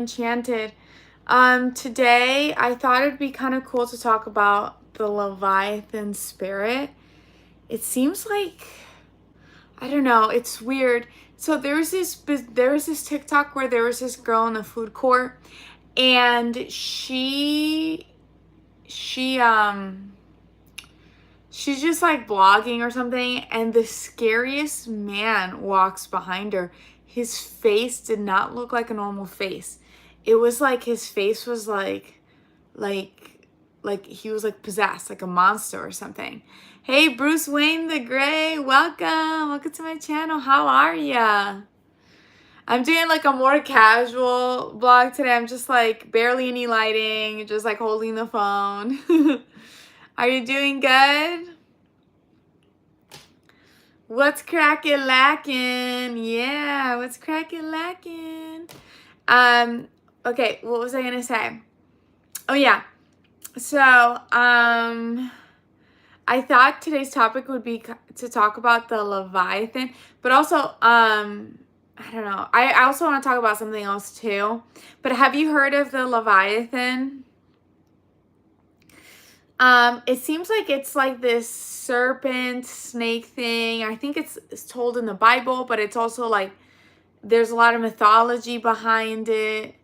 Enchanted. Today I thought it'd be kind of cool to talk about the leviathan spirit. It seems like I don't know, it's weird. So there was this TikTok where there was this girl in the food court, and she she's just like blogging or something, and the scariest man walks behind her. His face did not look like a normal face. It was like his face was like like he was like possessed, like a monster or something. Hey, Bruce Wayne the Gray, welcome to my channel. How are ya? I'm doing like a more casual vlog today. I'm just like barely any lighting, just like holding the phone. Are you doing good? What's crackin' lacking? Yeah, what's crackin' lacking? Okay, what was I gonna say? Oh yeah. So, I thought today's topic would be to talk about the Leviathan, but also, I don't know. I also want to talk about something else too. But have you heard of the Leviathan? It seems like it's like this serpent snake thing. I think it's told in the Bible, but it's also like there's a lot of mythology behind it.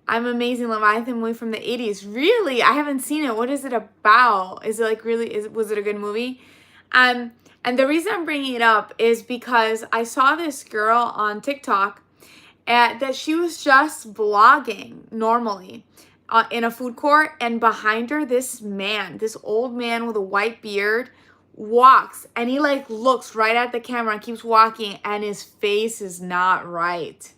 I'm Amazing Leviathan movie from the 80s. Really? I haven't seen it. What is it about? Is it like really was it a good movie? Um and the reason I'm bringing it up is because I saw this girl on TikTok that she was just blogging normally in a food court, and behind her this old man with a white beard walks, and he like looks right at the camera and keeps walking, and his face is not right.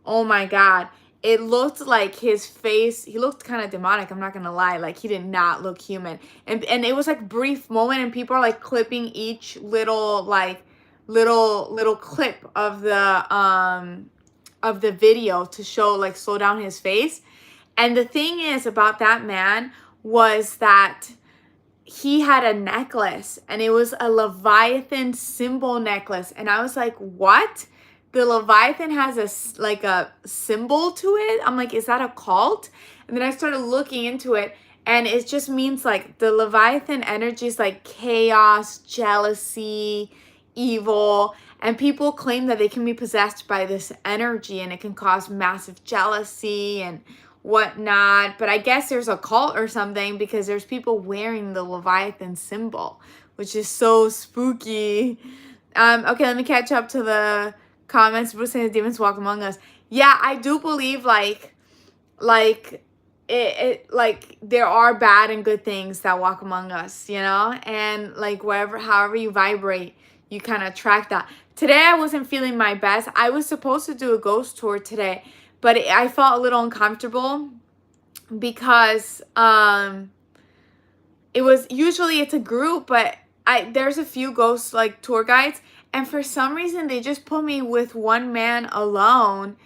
Oh my god, it looked like his face, he looked kind of demonic, I'm not gonna lie. Like, he did not look human, and it was like brief moment, and people are like clipping each little like little clip of the video to show like slow down his face. And the thing is about that man was that he had a necklace, and it was a Leviathan symbol necklace, and I was like, what? The Leviathan has like a symbol to it? I'm like, is that a cult? And then I started looking into it, and it just means like the Leviathan energy is like chaos, jealousy, evil, and people claim that they can be possessed by this energy, and it can cause massive jealousy and whatnot. But I guess there's a cult or something, because there's people wearing the Leviathan symbol, which is so spooky. Okay, let me catch up to the comments. Bruce saying the demons walk among us. Yeah, I do believe like like there are bad and good things that walk among us, you know, and like however you vibrate, you kind of attract that. Today I wasn't feeling my best. I was supposed to do a ghost tour today, but I felt a little uncomfortable because it was usually it's a group, but there's a few ghost like tour guides, and for some reason they just put me with one man alone,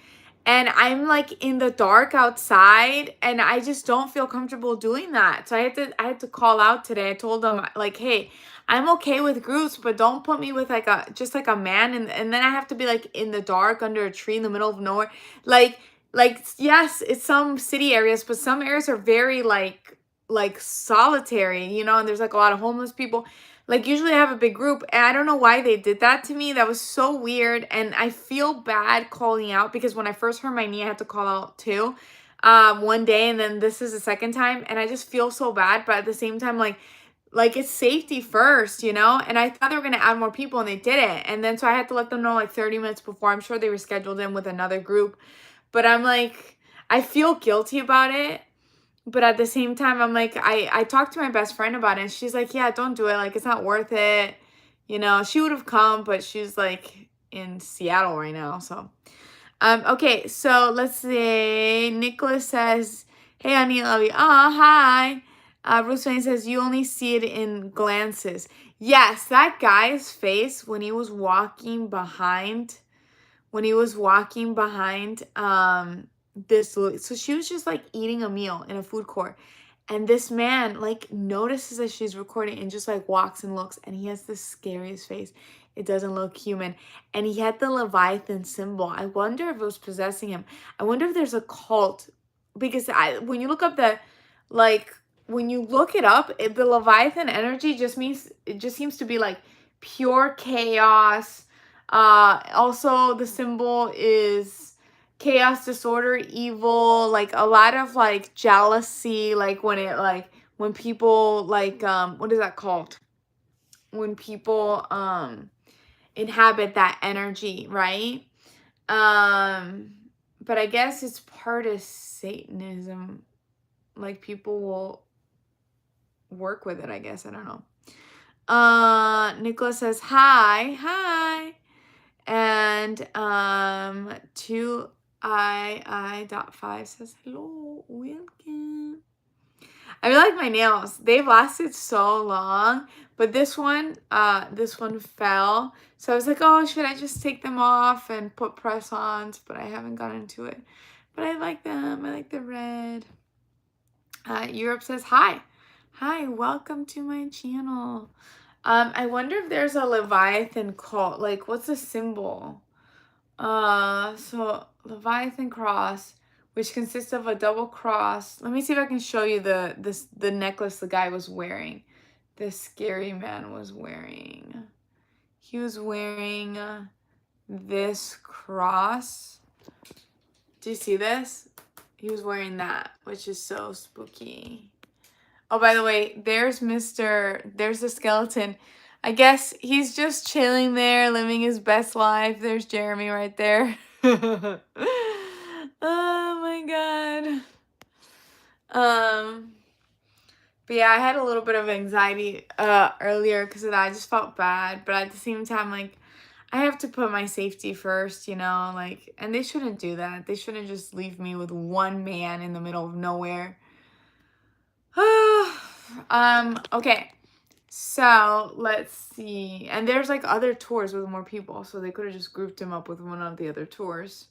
and I'm like in the dark outside, and I just don't feel comfortable doing that. So I had to call out today. I told them like, hey, I'm okay with groups, but don't put me with like a man, and then I have to be like in the dark under a tree in the middle of nowhere. Like yes, it's some city areas, but some areas are very like solitary, you know, and there's like a lot of homeless people. Like, usually I have a big group, and I don't know why they did that to me. That was so weird, and I feel bad calling out, because when I first hurt my knee, I had to call out too, one day, and then this is the second time, and I just feel so bad. But at the same time, like it's safety first, you know. And I thought they were gonna add more people, and they didn't. And then so I had to let them know like 30 minutes before. I'm sure they were scheduled in with another group, but I'm like, I feel guilty about it. But at the same time, I'm like, I talked to my best friend about it, and she's like, yeah, don't do it. Like, it's not worth it. You know, she would have come, but she's like in Seattle right now. So, okay. So let's see. Nicholas says, hey, honey, I love you. Oh, hi. Bruce Wayne says, you only see it in glances. Yes, that guy's face when he was walking behind this, so she was just like eating a meal in a food court, and this man like notices that she's recording and just like walks and looks, and he has the scariest face. It doesn't look human. And he had the leviathan symbol. I wonder if it was possessing him. I wonder if there's a cult, because when you look up like when you look it up, the leviathan energy just means, it just seems to be like pure chaos. Also the symbol is chaos, disorder, evil, like a lot of like jealousy, like when people like what is that called, when people inhabit that energy, right? But I guess it's part of Satanism, like people will work with it, I guess. I don't know. Nicholas says hi. And 2II.5 says hello, welcome. I really like my nails. They've lasted so long, but this one fell. So I was like, oh, should I just take them off and put press-ons? But I haven't gotten to it. But I like them. I like the red. Europe says hi. Hi, welcome to my channel. I wonder if there's a leviathan cult. Like, what's the symbol? So leviathan cross, which consists of a double cross. Let me see if I can show you the necklace the guy was wearing. This scary man was wearing. He was wearing this cross. Do you see this? He was wearing that, which is so spooky. Oh, by the way, there's the skeleton. I guess he's just chilling there, living his best life. There's Jeremy right there. Oh my God. But yeah, I had a little bit of anxiety earlier because of that. I just felt bad, but at the same time, like, I have to put my safety first, you know, like, and they shouldn't do that. They shouldn't just leave me with one man in the middle of nowhere. Okay. So let's see. And there's like other tours with more people, so they could have just grouped him up with one of the other tours.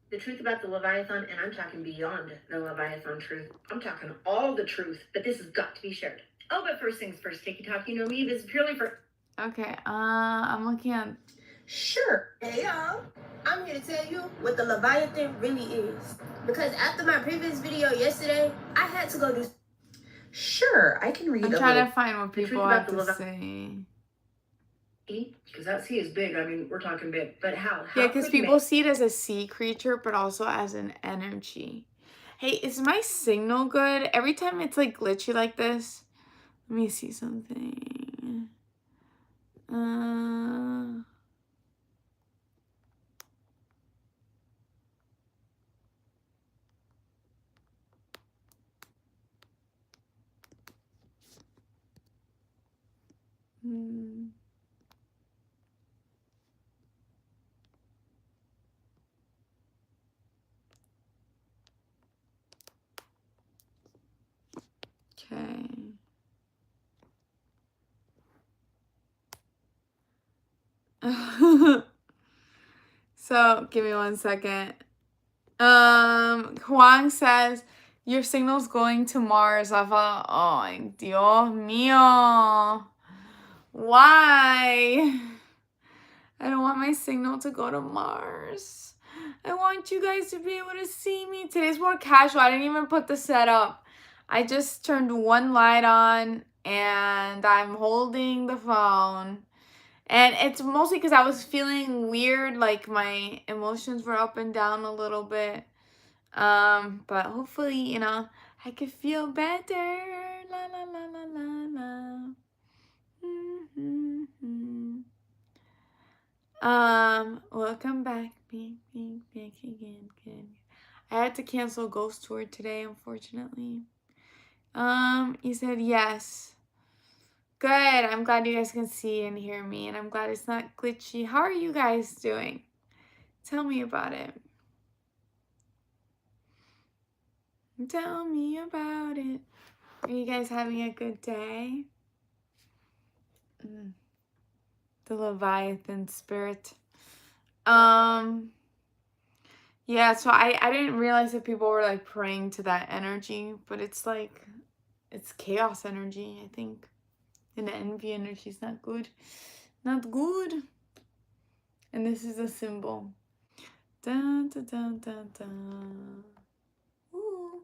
The truth about the Leviathan, and I'm talking beyond the Leviathan truth. I'm talking all the truth, but this has got to be shared. Oh, but first things first, TikTok, you know me, this is purely for... Okay, I'm looking at... Sure. Hey, y'all. I'm here to tell you what the Leviathan really is. Because after my previous video yesterday, I had to go do... Sure, I can read I'm trying to find what people have to say. Because that sea is big. I mean, we're talking big. But how yeah, because people see it as a sea creature, but also as an energy. Hey, is my signal good? Every time it's like glitchy like this. Let me see something. Okay. So, give me 1 second. Huang says, your signal's going to Mars. I thought, oh, Dios mío. Why? I don't want my signal to go to Mars. I want you guys to be able to see me. Today's more casual. I didn't even put the setup. I just turned one light on and I'm holding the phone. And it's mostly because I was feeling weird, like my emotions were up and down a little bit. But hopefully, you know, I could feel better. La la la la la la. Welcome back. Back again. Good. I had to cancel Ghost Tour today, unfortunately. You said yes. Good. I'm glad you guys can see and hear me, and I'm glad it's not glitchy. How are you guys doing? Tell me about it. Tell me about it. Are you guys having a good day? The Leviathan spirit. Yeah, so I didn't realize that people were like praying to that energy, but it's like, it's chaos energy, I think. And the envy energy is not good. Not good. And this is a symbol. Dun, dun, dun, dun, dun. Ooh.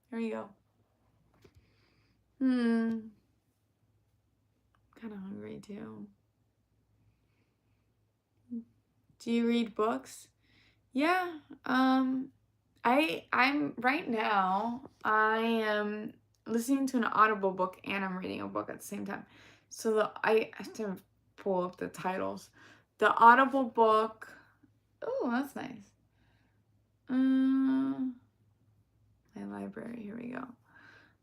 Here we go. Kind of hungry too. Do you read books? Yeah. I'm right now. I am listening to an Audible book and I'm reading a book at the same time. So I have to pull up the titles. The Audible book. Oh, that's nice. My library. Here we go.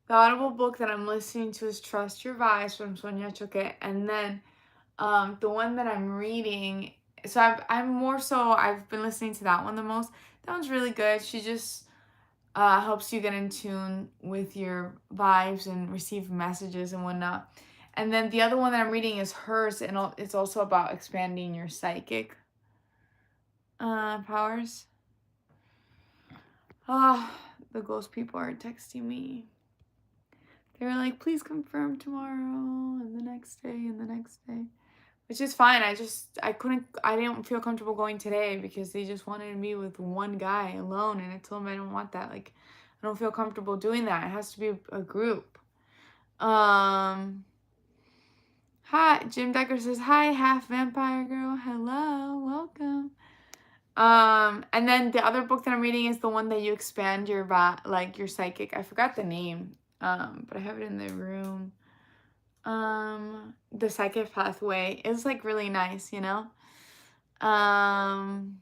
The Audible book that I'm listening to is Trust Your Vibes from Sonia Choque, and then the one that I'm reading. So I've been listening to that one the most. That one's really good. She just helps you get in tune with your vibes and receive messages and whatnot. And then the other one that I'm reading is hers, and it's also about expanding your psychic powers. The ghost people are texting me. They were like, please confirm tomorrow and the next day and the next day. Which is fine. I didn't feel comfortable going today because they just wanted me with one guy alone. And I told them I don't want that. Like, I don't feel comfortable doing that. It has to be a group. Hi, Jim Decker says, hi, half vampire girl. Hello, welcome. And then the other book that I'm reading is the one that you expand your your psychic. I forgot the name. But I have it in the room. The Psychic Pathway is like really nice, you know? And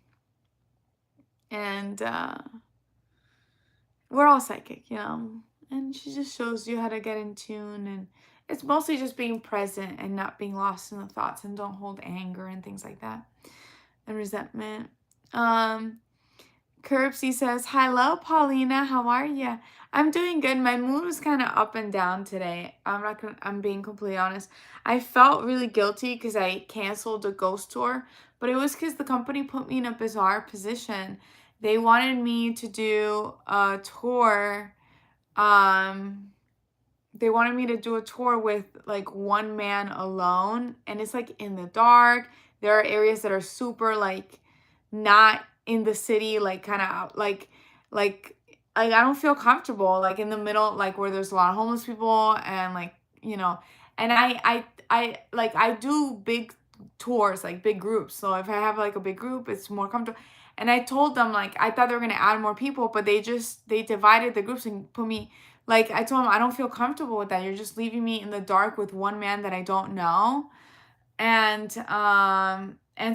we're all psychic, you know? And she just shows you how to get in tune, and it's mostly just being present and not being lost in the thoughts, and don't hold anger and things like that and resentment. Curbsy says, hello, Paulina. How are you? I'm doing good. My mood was kind of up and down today. I'm being completely honest. I felt really guilty because I canceled the ghost tour, but it was because the company put me in a bizarre position. They wanted me to do a tour. They wanted me to do a tour with like one man alone, and it's like in the dark. There are areas that are super like not in the city, like kind of out, like I don't feel comfortable like in the middle, like where there's a lot of homeless people and like, you know, and I do big tours, like big groups. So if I have like a big group, it's more comfortable. And I told them like I thought they were gonna add more people, but they divided the groups and put me, like I told them I don't feel comfortable with that. You're just leaving me in the dark with one man that I don't know. And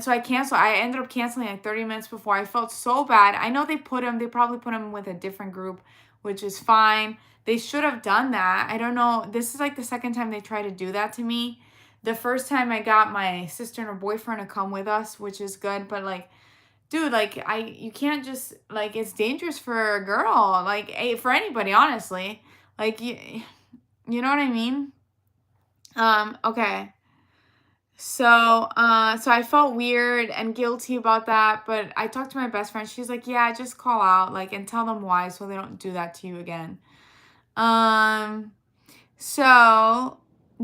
so I ended up canceling like 30 minutes before. I felt so bad. I know they probably put him with a different group, which is fine. They should have done that. I don't know. This is like the second time they tried to do that to me. The first time I got my sister and her boyfriend to come with us, which is good, but like, dude, like you can't just like, it's dangerous for a girl, like for anybody, honestly. Like you know what I mean? Okay. So I felt weird and guilty about that, but I talked to my best friend. She's like, "Yeah, just call out like and tell them why so they don't do that to you again." So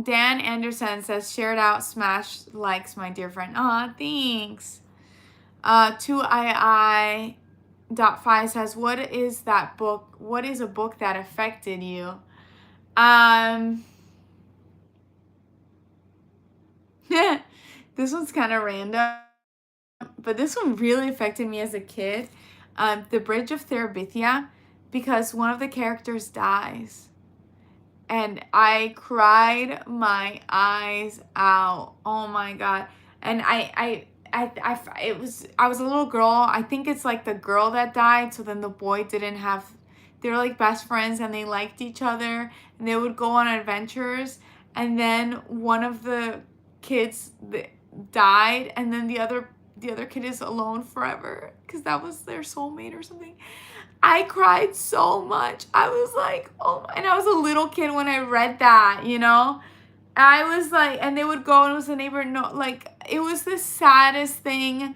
Dan Anderson says, "Shared out, smash likes, my dear friend." Aw, thanks. 2II.5 says, "What is that book? What is a book that affected you?" This one's kind of random, but this one really affected me as a kid. The Bridge of Terabithia, because one of the characters dies. And I cried my eyes out. Oh my God. And I was a little girl. I think it's like the girl that died. So then the boy didn't have, they were like best friends and they liked each other and they would go on adventures. And then one of the kids died, and then the other kid is alone forever because that was their soulmate or something. I cried so much. I was like, oh, and I was a little kid when I read that, you know? I was like, and they would go and it was a neighbor. No, like, it was the saddest thing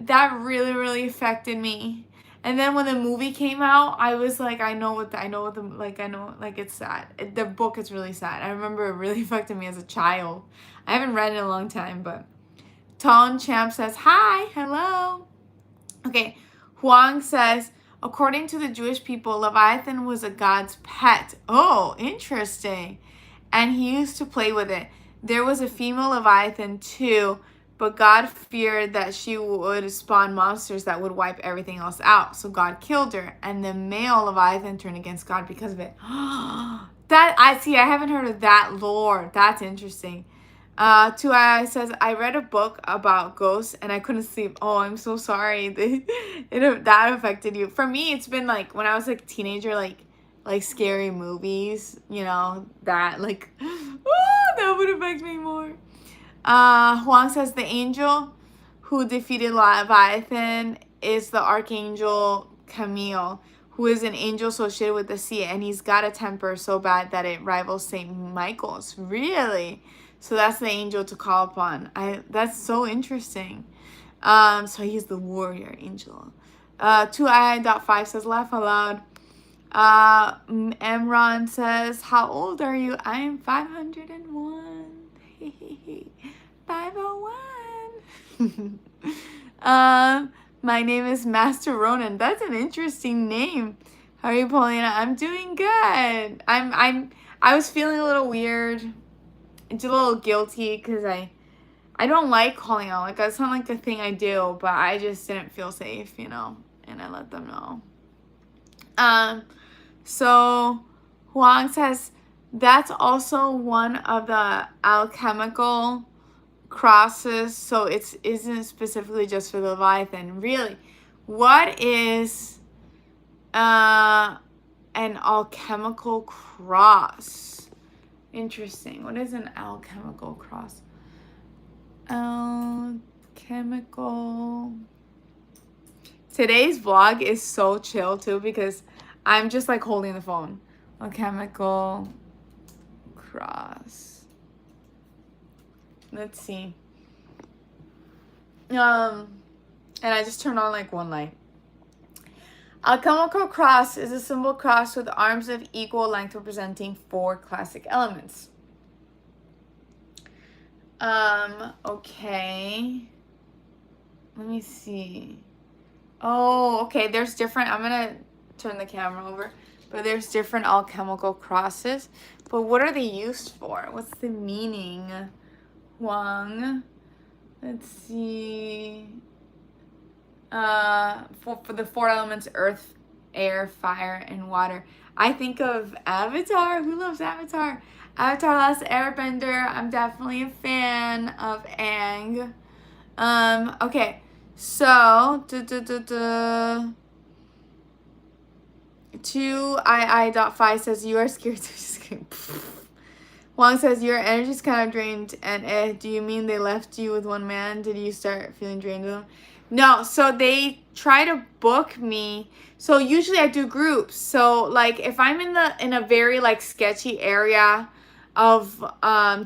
that really, really affected me. And then when the movie came out, I was like, I know, it's sad. The book is really sad. I remember it really affected me as a child. I haven't read it in a long time, but Tone Champ says, hi, hello. Okay, Huang says, according to the Jewish people, Leviathan was a god's pet. Oh, interesting. And he used to play with it. There was a female Leviathan too, but God feared that she would spawn monsters that would wipe everything else out. So God killed her, and the male Leviathan turned against God because of it. That I see. I haven't heard of that lore. That's interesting. 2i says, I read a book about ghosts and I couldn't sleep. Oh, I'm so sorry. That affected you. For me, it's been like when I was like a teenager, like scary movies, you know, that like, oh, that would affect me more. Huang says the angel who defeated Leviathan is the archangel Camille, who is an angel associated with the sea, and he's got a temper so bad that it rivals Saint Michael's. Really? So that's the angel to call upon. That's so interesting. So he's the warrior angel. 2i.5 says, laugh aloud. Emron says, how old are you? I am 501. 501. My name is Master Ronan. That's an interesting name. How are you, Paulina? I'm doing good. I was feeling a little weird. It's a little guilty because I don't like calling out. Like, that's not like a thing I do, but I just didn't feel safe, you know, and I let them know. So Huang says that's also one of the alchemical crosses, so it isn't specifically just for the Leviathan. Really, what is an alchemical cross? Interesting. What is an alchemical cross? Alchemical. Today's vlog is so chill too because I'm just like holding the phone. Alchemical cross. Let's see. And I just turned on like one light. Alchemical cross is a simple cross with arms of equal length representing 4 classic elements. Okay. Let me see. Oh, okay. There's different. I'm gonna turn the camera over. But there's different alchemical crosses. But what are they used for? What's the meaning? Huang. Let's see. For the 4 elements, earth, air, fire, and water. I think of Avatar. Who loves Avatar? Avatar Last Airbender. I'm definitely a fan of Aang. Okay. So, 2ii.5 says, you are scared to just kidding. Wang says, your energy's kind of drained. And do you mean they left you with one man? Did you start feeling drained with them? No, so they try to book me. So usually I do groups. So like if I'm in a very like sketchy area of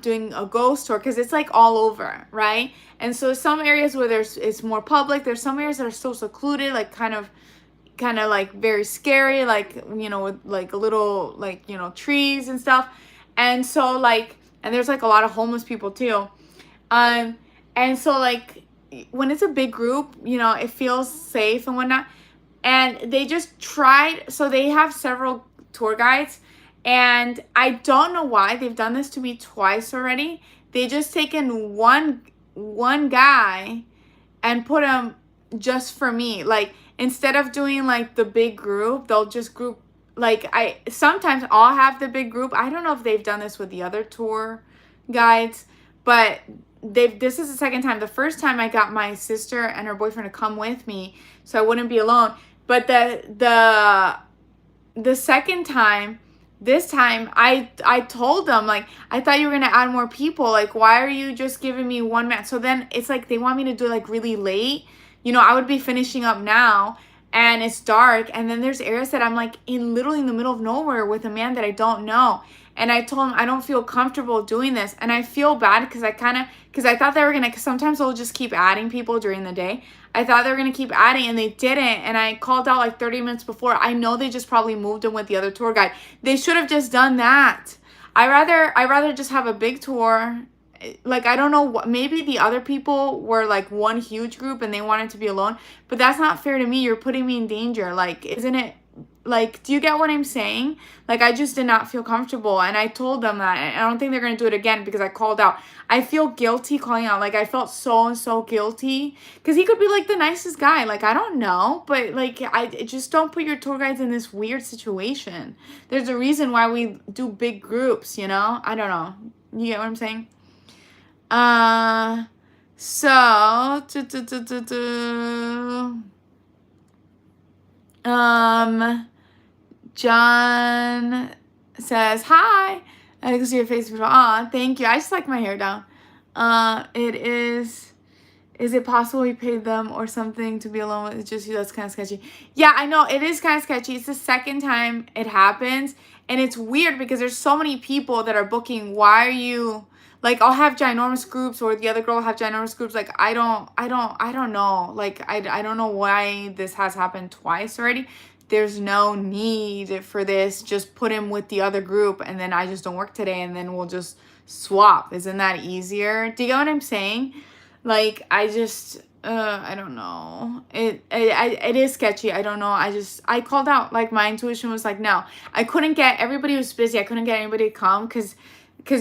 doing a ghost tour, because it's like all over, right? And so some areas where it's more public, there's some areas that are so secluded, like kind of like very scary, like, you know, with like a little like, you know, trees and stuff. And so like, and there's like a lot of homeless people too. And so like when it's a big group, you know, it feels safe and whatnot. And they just tried, so they have several tour guides, and I don't know why they've done this to me twice already. They just taken one guy and put him just for me. Like instead of doing like the big group, they'll just group. Like sometimes I'll have the big group. I don't know if they've done this with the other tour guides, but this is the second time. The first time I got my sister and her boyfriend to come with me so I wouldn't be alone. But the second time, this time I told them, like, I thought you were gonna add more people. Like, why are you just giving me one man? So then it's like they want me to do it like really late. You know, I would be finishing up now and it's dark, and then there's areas that I'm like literally in the middle of nowhere with a man that I don't know. And I told him I don't feel comfortable doing this. And I feel bad because I thought they were going to, because sometimes they'll just keep adding people during the day. I thought they were going to keep adding and they didn't. And I called out like 30 minutes before. I know they just probably moved in with the other tour guide. They should have just done that. I rather just have a big tour like, I don't know what, maybe the other people were like one huge group and they wanted to be alone, but that's not fair to me. You're putting me in danger. Like, isn't it? Like, do you get what I'm saying? Like, I just did not feel comfortable, and I told them that. And I don't think they're gonna do it again because I called out. I feel guilty calling out. Like, I felt so guilty because he could be like the nicest guy. Like, I don't know, but like, I just don't put your tour guides in this weird situation. There's a reason why we do big groups, you know? I don't know. You get what I'm saying? So, John says, hi. I can see your face. Aw, thank you. I just like my hair down. Is it possible he paid them or something to be alone with just you? That's kind of sketchy. Yeah, I know. It is kind of sketchy. It's the second time it happens. And it's weird because there's so many people that are booking. Why are you, like, I'll have ginormous groups, or the other girl will have ginormous groups. Like, I don't know. Like, I don't know why this has happened twice already. There's no need for this. Just put him with the other group, and then I just don't work today, and then we'll just swap. Isn't that easier? Do you get what I'm saying? Like, I just, I don't know. It is sketchy. I don't know. I called out. Like, my intuition was like, no. I couldn't get, everybody was busy. I couldn't get anybody to come because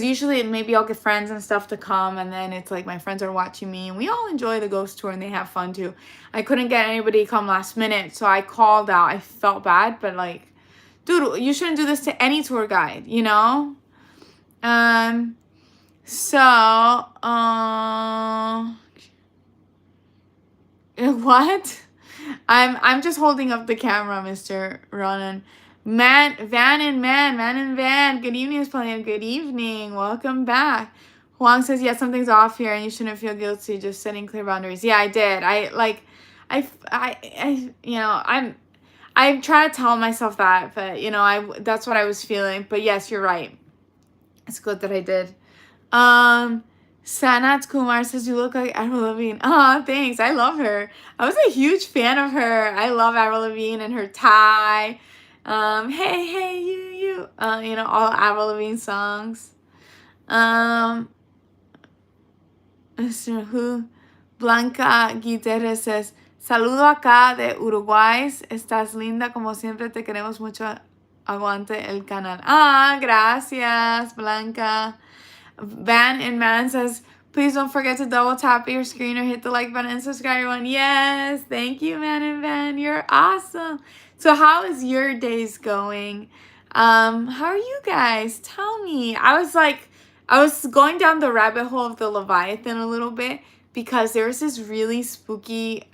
usually maybe I'll get friends and stuff to come, and then it's like my friends are watching me, and we all enjoy the ghost tour and they have fun too. I couldn't get anybody to come last minute, so I called out. I felt bad, but like, dude, you shouldn't do this to any tour guide, you know? So, what? I'm just holding up the camera, Mr. Ronan. Man and Van. Good evening, Miss Paulina. Good evening. Welcome back. Huang says, yeah, something's off here and you shouldn't feel guilty, just setting clear boundaries. Yeah, I did. I try to tell myself that, but you know, that's what I was feeling. But yes, you're right. It's good that I did. Sanat Kumar says, you look like Avril Lavigne. Oh, thanks. I love her. I was a huge fan of her. I love Avril Lavigne and her tie. Hey, you. You know, all Avril Lavigne songs. Blanca Guiterres says, saludo acá de Uruguay. Estás linda como siempre. Te queremos mucho. Aguante el canal. Ah, gracias, Blanca. Van and Man says, please don't forget to double tap your screen or hit the like button and subscribe, everyone. Yes, thank you, Man and Van. You're awesome. So how is your days going? How are you guys? Tell me. I was going down the rabbit hole of the Leviathan a little bit because there was this really spooky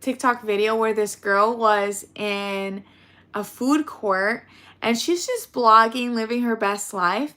TikTok video where this girl was in a food court and she's just blogging, living her best life.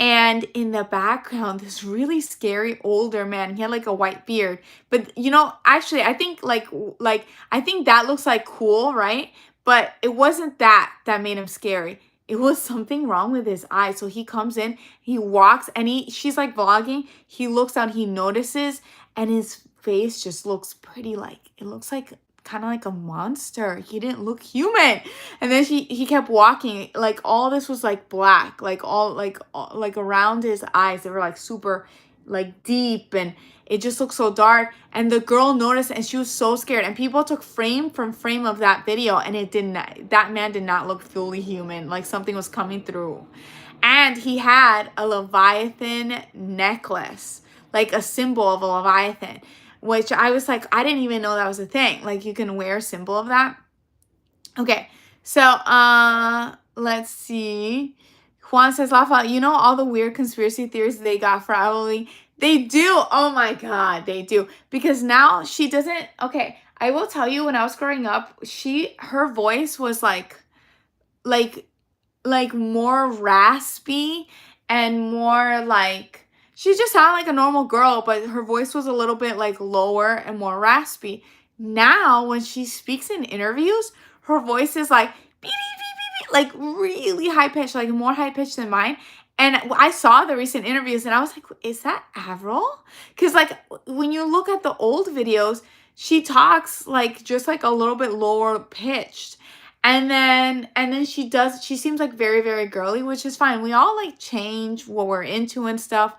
And in the background, this really scary older man. He had like a white beard. But you know, actually, I think I think that looks like cool, right? But it wasn't that made him scary. It was something wrong with his eye. So he comes in, he walks, and she's like vlogging. He looks out, he notices, and his face just looks pretty it looks like kind of like a monster. He didn't look human. And then he kept walking, like all this was like black, like around his eyes, they were like super like deep, and it just looked so dark. And the girl noticed and she was so scared, and people took frame from frame of that video, and that man did not look fully human, like something was coming through. And he had a Leviathan necklace, like a symbol of a Leviathan, which I was like, I didn't even know that was a thing. Like, you can wear a symbol of that. Okay, so let's see. Juan says, Lafa, you know all the weird conspiracy theories they got for Avril? They do. Oh my God, they do. Because now she doesn't. Okay, I will tell you, when I was growing up, her voice was like more raspy and more like, she just sounded like a normal girl, but her voice was a little bit like lower and more raspy. Now, when she speaks in interviews, her voice is like beep, beep, beep, beep, like really high pitched, like more high pitched than mine. And I saw the recent interviews and I was like, is that Avril? Because like when you look at the old videos, she talks like just like a little bit lower pitched. And then she seems like very, very girly, which is fine. We all like change what we're into and stuff.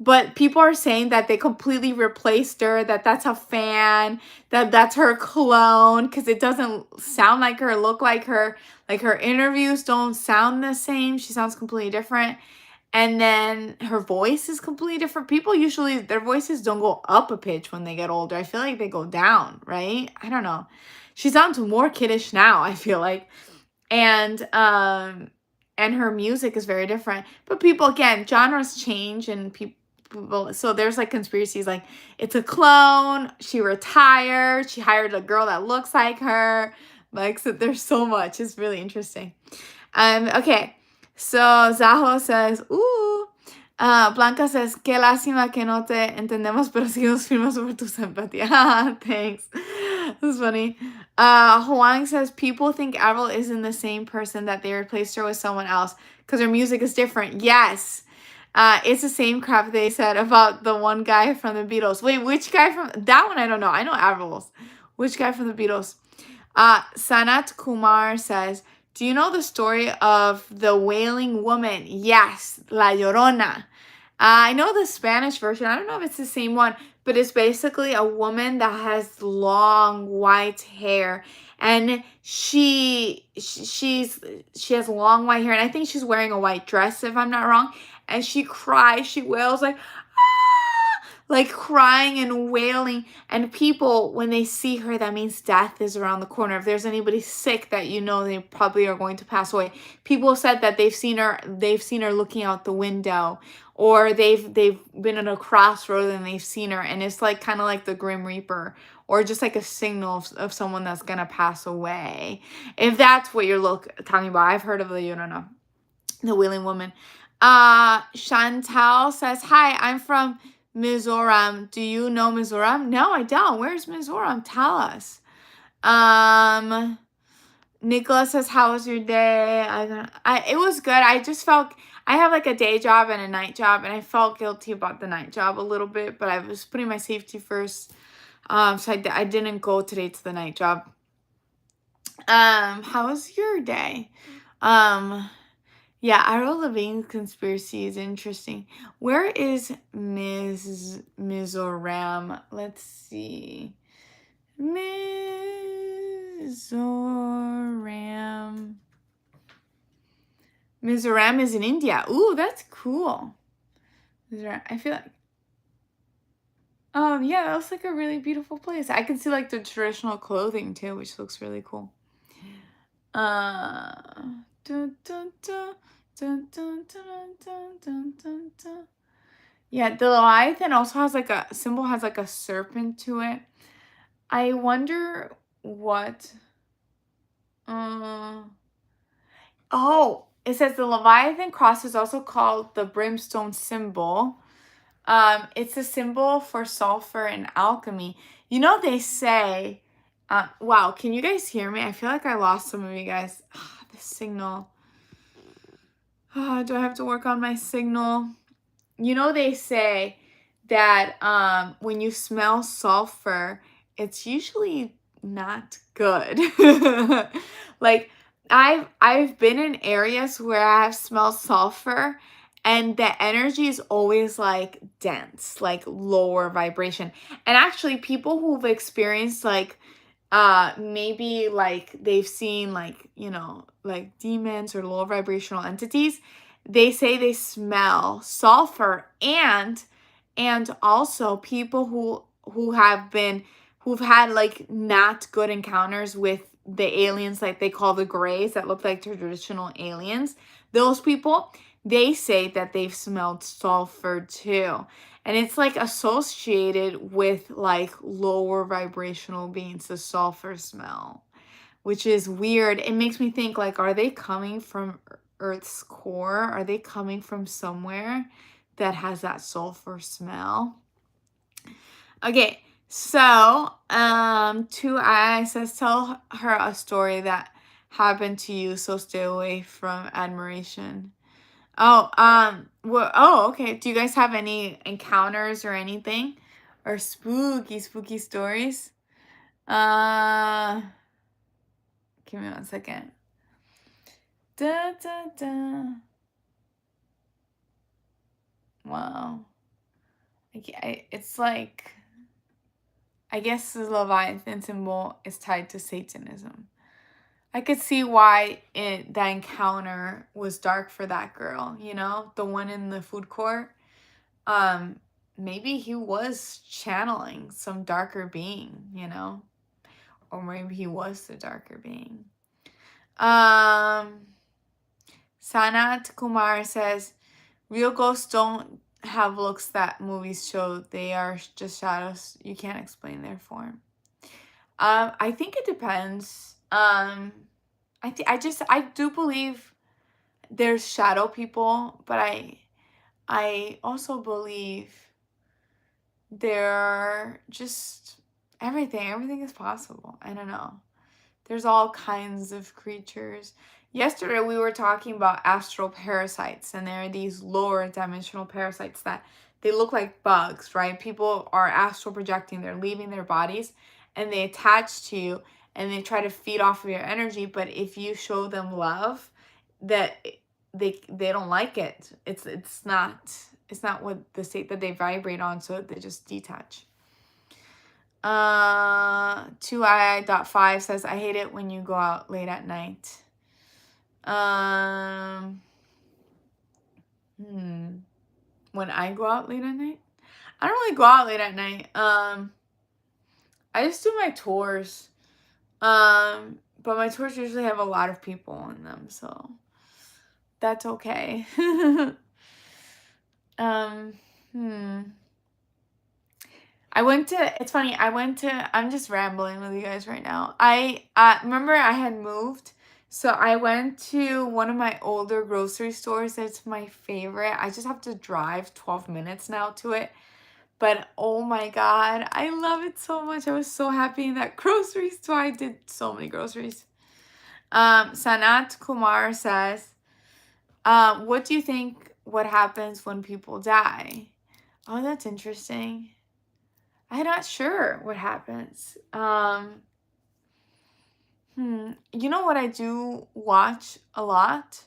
But people are saying that they completely replaced her, that that's a fan, that that's her clone, because it doesn't sound like her, look like her. Like her interviews don't sound the same. She sounds completely different. And then her voice is completely different. People usually, their voices don't go up a pitch when they get older. I feel like they go down, right? I don't know. She sounds more kiddish now, I feel like. And her music is very different. But people, again, genres change and people, so there's like conspiracies like it's a clone, she retired, she hired a girl that looks like her. Like, so there's so much. It's really interesting. Okay. So Zaho says, ooh. Blanca says, qué lástima que no te entendemos, pero sí nos firmas sobre tu simpatía. Thanks. That's funny. Huang says, people think Avril isn't the same person, that they replaced her with someone else because her music is different. Yes. It's the same crap they said about the one guy from the Beatles. Wait, which guy from that one? I don't know. I know Avril's. Which guy from the Beatles? Sanat Kumar says, do you know the story of the wailing woman? Yes, La Llorona. I know the Spanish version. I don't know if it's the same one, but it's basically a woman that has long white hair, and she has long white hair, and I think she's wearing a white dress, if I'm not wrong. And she cries, she wails like crying and wailing. And people, when they see her, that means death is around the corner. If there's anybody sick that you know they probably are going to pass away. People said that they've seen her looking out the window, or they've been at a crossroad and they've seen her, and it's like kind of like the Grim Reaper, or just like a signal of someone that's gonna pass away. If that's what you're talking about. I've heard of the, you don't know, the Wailing Woman. Chantal says, hi, I'm from Mizoram. Do you know Mizoram? No, I don't. Where's Mizoram? Tell us. Nicholas says, how was your day? It was good. I just felt, I have like a day job and a night job, and I felt guilty about the night job a little bit, but I was putting my safety first. So I didn't go today to the night job. How was your day? Yeah, Avril Lavigne's conspiracy is interesting. Where is Mizoram? Let's see. Mizoram. Mizoram is in India. Ooh, that's cool. Mizoram. I feel like, yeah, that looks like a really beautiful place. I can see like the traditional clothing too, which looks really cool. Dun, dun, dun, dun, dun, dun, dun, dun, dun, dun. Yeah, the leviathan also has like a symbol, has like a serpent to it. I wonder what. Oh, it says the leviathan cross is also called the brimstone symbol. It's a symbol for sulfur and alchemy. You know, they say, wow, can you guys hear me? I feel like I lost some of you guys. The signal. Do I have to work on my signal? You know, they say that when you smell sulfur, it's usually not good. Like, I've been in areas where I have smelled sulfur, and the energy is always like dense, like lower vibration. And actually, people who've experienced like maybe like they've seen like, you know, like demons or low vibrational entities, they say they smell sulfur. And also people who've had like not good encounters with the aliens, like they call the grays, that look like traditional aliens, those people, they say that they've smelled sulfur too. And it's like associated with like lower vibrational beings, the sulfur smell, which is weird. It makes me think like, are they coming from Earth's core? Are they coming from somewhere that has that sulfur smell? Okay, so 2i says, tell her a story that happened to you, so stay away from admiration. Oh, okay. Do you guys have any encounters or anything? Or spooky stories? Okay, Give me 1 second. Da, da, da. Wow. It's like, I guess the leviathan symbol is tied to Satanism. I could see why that encounter was dark for that girl, you know, the one in the food court. Maybe he was channeling some darker being, you know, or maybe he was the darker being. Sanat Kumar says, real ghosts don't have looks that movies show. They are just shadows. You can't explain their form. I think it depends. I do believe there's shadow people, but I also believe they're just everything. Everything is possible. I don't know. There's all kinds of creatures. Yesterday we were talking about astral parasites, and there are these lower dimensional parasites that they look like bugs, right? People are astral projecting, they're leaving their bodies, and they attach to you, and they try to feed off of your energy. But if you show them love, that they don't like it. It's not what the state that they vibrate on, so they just detach. 2i.5 says, I hate it when you go out late at night. When I go out late at night? I don't really go out late at night. I just do my tours. But my tours usually have a lot of people in them, so that's okay. It's funny, I'm just rambling with you guys right now. I remember I had moved, so I went to one of my older grocery stores. It's my favorite. I just have to drive 12 minutes now to it. But oh my God, I love it so much. I was so happy in that grocery store. I did so many groceries. Sanat Kumar says, what do you think what happens when people die? Oh, that's interesting. I'm not sure what happens. You know what I do watch a lot?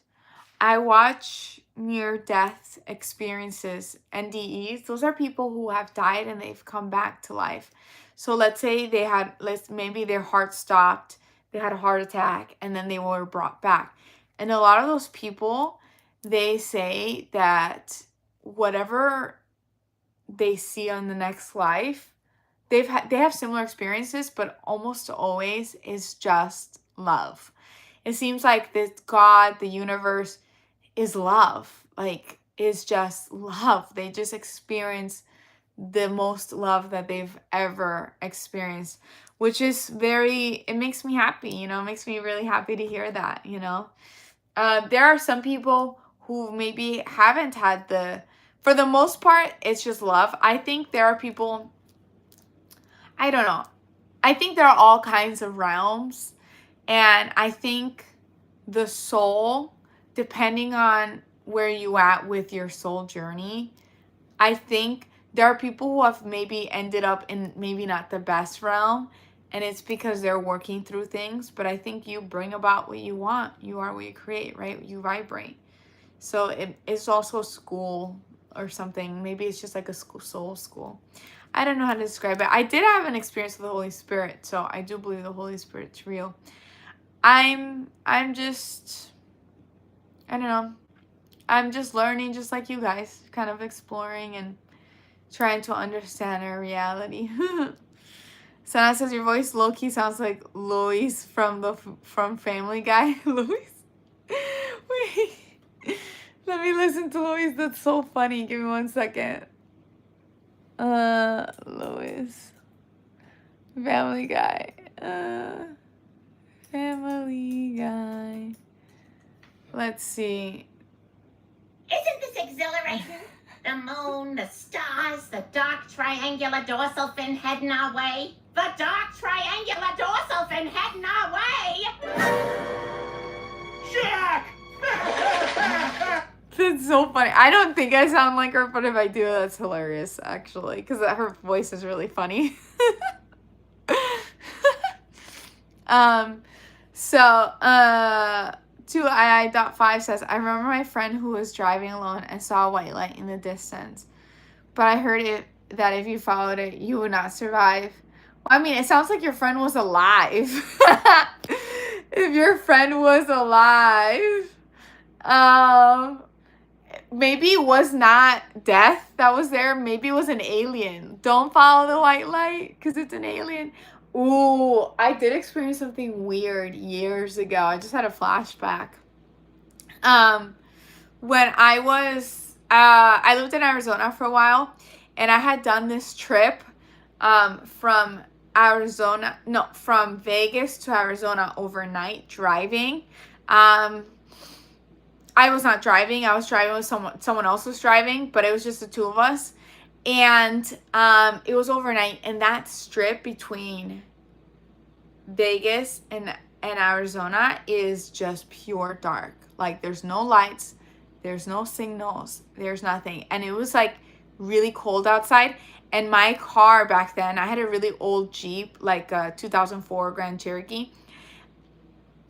I watch near-death experiences, NDEs. Those are people who have died and they've come back to life. So let's say maybe their heart stopped, they had a heart attack, and then they were brought back. And a lot of those people, they say that whatever they see on the next life, they have similar experiences, but almost always is just love. It seems like this God, the universe, is love. Like, is just love. They just experience the most love that they've ever experienced, which is it makes me happy, you know, it makes me really happy to hear that, you know. There are some people who maybe haven't had for the most part, it's just love. I think there are people, I don't know. I think there are all kinds of realms, and I think the soul, depending on where you at with your soul journey, I think there are people who have maybe ended up in maybe not the best realm, and it's because they're working through things. But I think you bring about what you want. You are what you create, right? You vibrate. So it's also school or something. Maybe it's just like a soul school. I don't know how to describe it. I did have an experience with the Holy Spirit, so I do believe the Holy Spirit's real. I'm just, I don't know. I'm just learning, just like you guys, kind of exploring and trying to understand our reality. Sana says your voice low-key sounds like Lois from Family Guy. Lois? Wait. Let me listen to Lois. That's so funny. Give me 1 second. Lois. Family Guy. Family Guy. Let's see. Isn't this exhilarating? The moon, the stars, the dark triangular dorsal fin heading our way. The dark triangular dorsal fin heading our way. Jack! That's so funny. I don't think I sound like her, but if I do, that's hilarious, actually, because her voice is really funny. So, 2II.5 says, I remember my friend who was driving alone and saw a white light in the distance. But I heard that if you followed it, you would not survive. Well, I mean, it sounds like your friend was alive. If your friend was alive. Um, maybe it was not death that was there. Maybe it was an alien. Don't follow the white light because it's an alien. Ooh, I did experience something weird years ago. I just had a flashback. When I lived in Arizona for a while, and I had done this trip from Vegas to Arizona overnight driving. I was not driving. I was driving with someone else was driving, but it was just the two of us. And it was overnight, and that strip between Vegas and Arizona is just pure dark. Like, there's no lights, there's no signals, there's nothing. And it was like really cold outside. And my car back then, I had a really old Jeep, like a 2004 Grand Cherokee.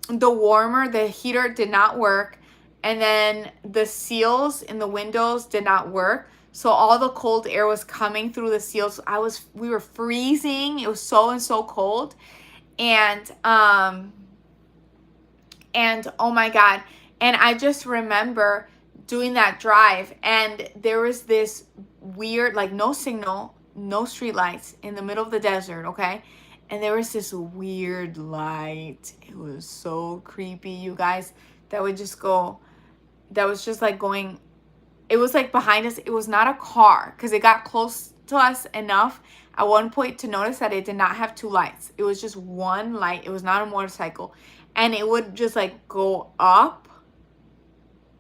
The heater did not work. And then the seals in the windows did not work. So all the cold air was coming through the seals. We were freezing. It was so cold. And oh my God. And I just remember doing that drive, and there was this weird, like, no signal, no street lights in the middle of the desert, okay? And there was this weird light. It was so creepy, you guys. That was just like going, it was like behind us. It was not a car, because it got close to us enough at one point to notice that it did not have two lights. It was just one light. It was not a motorcycle. And it would just like go up.